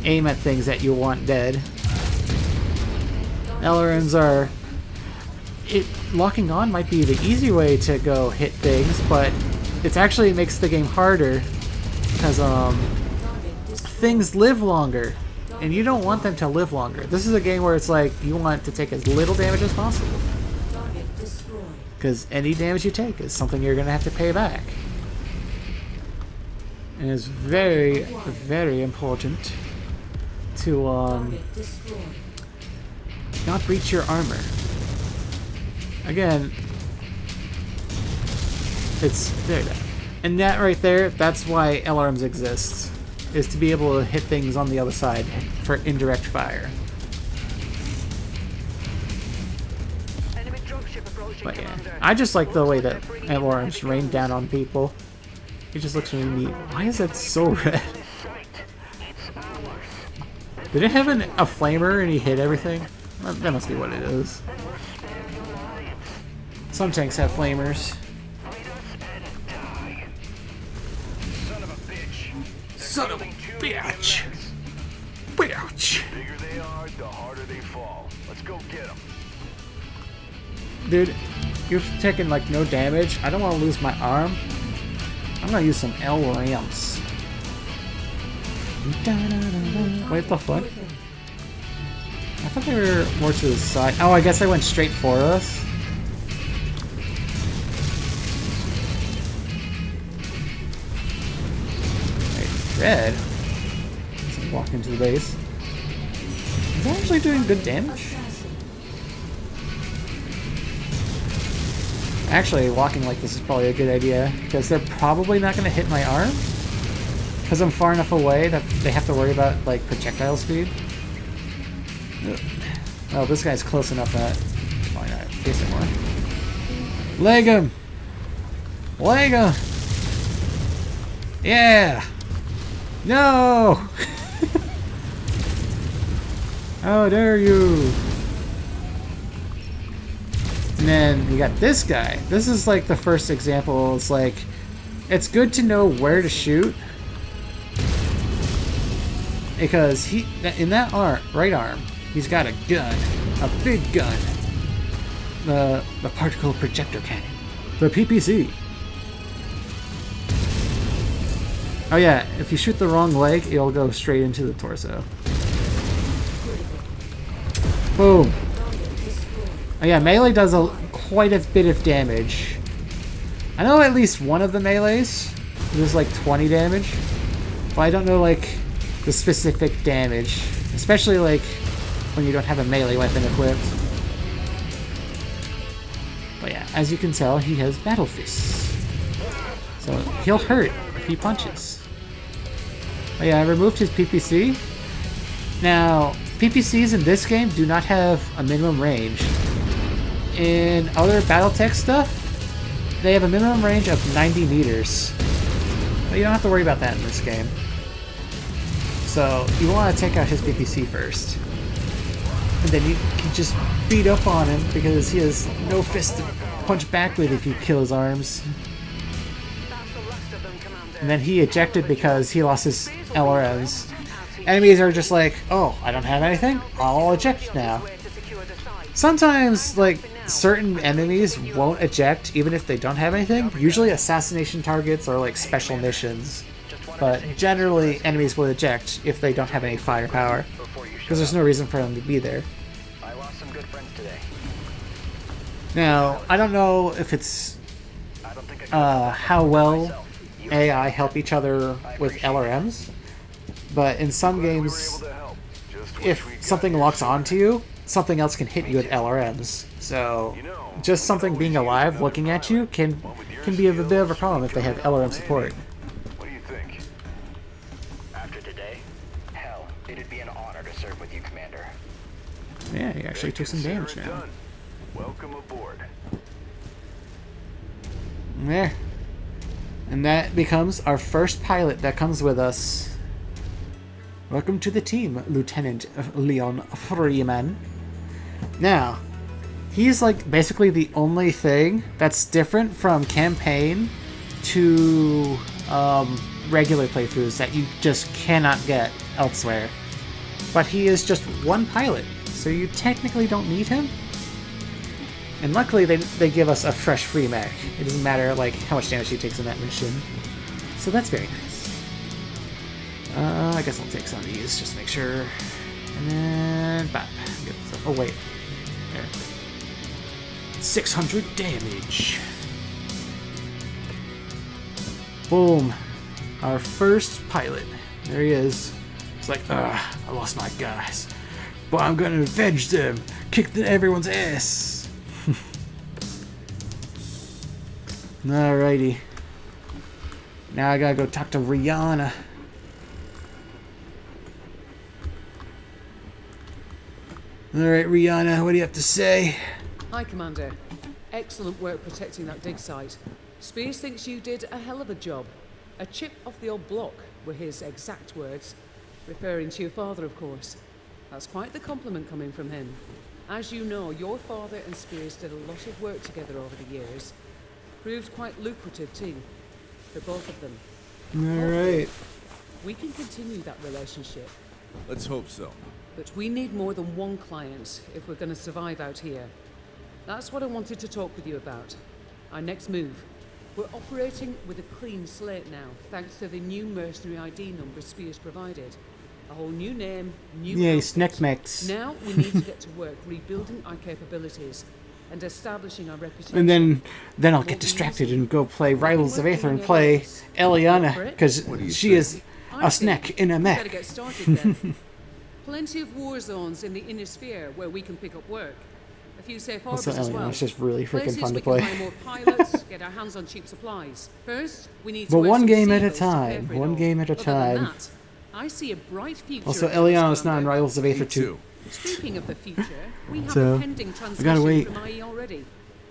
aim at things that you want dead. LRMs are. Locking on might be the easy way to go hit things, but it actually makes the game harder because things live longer. And you don't want them to live longer. This is a game where it's like, you want to take as little damage as possible. Because any damage you take is something you're going to have to pay back. And it's very, very important to not breach your armor. Again, it's there. And that right there, that's why LRMs exist, is to be able to hit things on the other side for indirect fire. But yeah, I just like the way that LRMs rain down on people. It just looks really neat. Why is that so red? Did it have a flamer and he hit everything? That must be what it is. Some tanks have flamers. Son of a bitch! Bitch! The bigger they are, the harder they fall. Let's go get them. Dude, you've taken like no damage. I don't want to lose my arm. I'm gonna use some LRMs. Wait, the fuck? I thought they were more to the side. Oh, I guess they went straight for us. Wait, red? Let's walk into the base. Is that actually doing good damage? Actually, walking like this is probably a good idea, because they're probably not going to hit my arm, because I'm far enough away that they have to worry about, like, projectile speed. Well, this guy's close enough that... Why not? Face it more. Leg him! Leg him! Yeah! No! How dare you! And then you got this guy. This is like the first example. It's like, it's good to know where to shoot, because he, in that right arm, he's got a gun, a big gun, the particle projector cannon, the PPC. Oh yeah, if you shoot the wrong leg, it'll go straight into the torso. Boom. Oh yeah, melee does quite a bit of damage. I know at least one of the melees does like 20 damage, but I don't know like the specific damage, especially like when you don't have a melee weapon equipped. But yeah, as you can tell, he has battle fists, so he'll hurt if he punches. Oh yeah, I removed his PPC. Now, PPCs in this game do not have a minimum range. In other Battletech stuff, they have a minimum range of 90 meters. But you don't have to worry about that in this game. So, you want to take out his PPC first. And then you can just beat up on him, because he has no fist to punch back with if you kill his arms. And then he ejected because he lost his LRMs. Enemies are just like, oh, I don't have anything? I'll eject now. Sometimes, like, certain enemies won't eject even if they don't have anything. Usually assassination targets or, like, special missions. But generally, enemies will eject if they don't have any firepower, because there's no reason for them to be there. I lost some good friends today. Now, I don't know if it's how well AI help each other with LRMs, but in some games, if something locks onto you, something else can hit you with LRMs. So, just something being alive looking at you can be a bit of a problem if they have LRM support. What do you think? After today, hell, it'd be an honor to serve with you, Commander. Yeah, he actually took some damage now. Done. Welcome aboard. There. And that becomes our first pilot that comes with us. Welcome to the team, Lieutenant Leon Freeman. Now, he's like basically the only thing that's different from campaign to regular playthroughs that you just cannot get elsewhere. But he is just one pilot, so you technically don't need him. And luckily they give us a fresh free mech. It doesn't matter like how much damage he takes in that mission. So that's very nice. I guess I'll take some of these just to make sure. And then, bap. Oh, wait. There. 600 damage. Boom. Our first pilot. There he is. It's like, I lost my guys. But I'm gonna avenge them. Kick everyone's ass. Alrighty. Now I gotta go talk to Rihanna. Alright, Rihanna, what do you have to say? Hi, Commander. Excellent work protecting that dig site. Spears thinks you did a hell of a job. A chip off the old block were his exact words. Referring to your father, of course. That's quite the compliment coming from him. As you know, your father and Spears did a lot of work together over the years. Proved quite lucrative too, for both of them. Alright. We can continue that relationship. Let's hope so. But we need more than one client if we're going to survive out here. That's what I wanted to talk with you about. Our next move. We're operating with a clean slate now, thanks to the new mercenary ID number Spears provided. A whole new name, new Yay, outfit. snack max. Now we need to get to work rebuilding our capabilities and establishing our reputation. And then I'll get distracted and go play Rivals of Aether and play Eliana, because she is a snack in a mech. Better get started then. Plenty of war zones in the inner sphere where we can pick up work. A few safe harbors Also, as well. Eliana's just really freaking Places fun to we play. can hire more pilots, get our hands on cheap supplies. First, we need to But wear one some game at a seagulls to pay time. for it One all. game at a Other than time. that, I see a bright future. Also, ahead of us, Eliana's not in Commander. Rivals of Aether 2. Speaking of the future, we have So, a pending I gotta transmission wait. from IE already.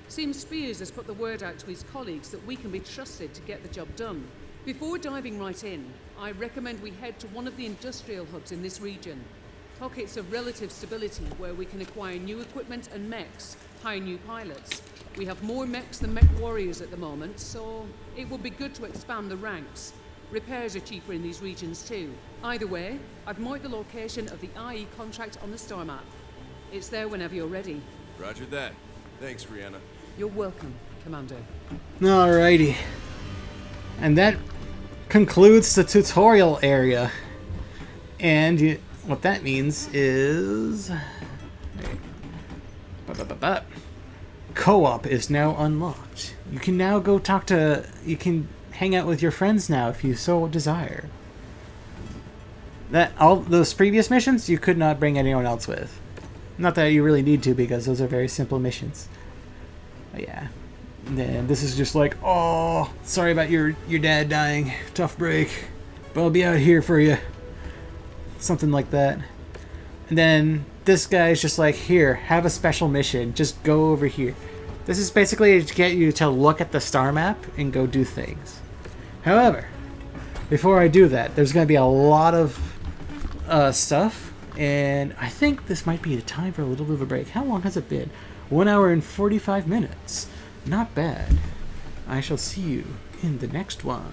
Seems Spears has put the word out to his colleagues that we can be trusted to get the job done. Before diving right in, I recommend we head to one of the industrial hubs in this region. Pockets of relative stability where we can acquire new equipment and mechs, hire new pilots. We have more mechs than mech warriors at the moment, so it would be good to expand the ranks. Repairs are cheaper in these regions too. Either way, I've marked the location of the IE contract on the star map. It's there whenever you're ready. Roger that. Thanks, Rihanna. You're welcome, Commander. Alrighty. And that concludes the tutorial area. And what that means is... Co-op is now unlocked. You can now go talk to... You can hang out with your friends now if you so desire. All those previous missions, you could not bring anyone else with. Not that you really need to, because those are very simple missions. But yeah. And then this is just like, oh, sorry about your dad dying. Tough break. But I'll be out here for you. Something like that. And then this guy's just like, here, have a special mission. Just go over here. This is basically to get you to look at the star map and go do things. However, before I do that, there's going to be a lot of stuff. And I think this might be the time for a little bit of a break. How long has it been? 1 hour and 45 minutes. Not bad. I shall see you in the next one.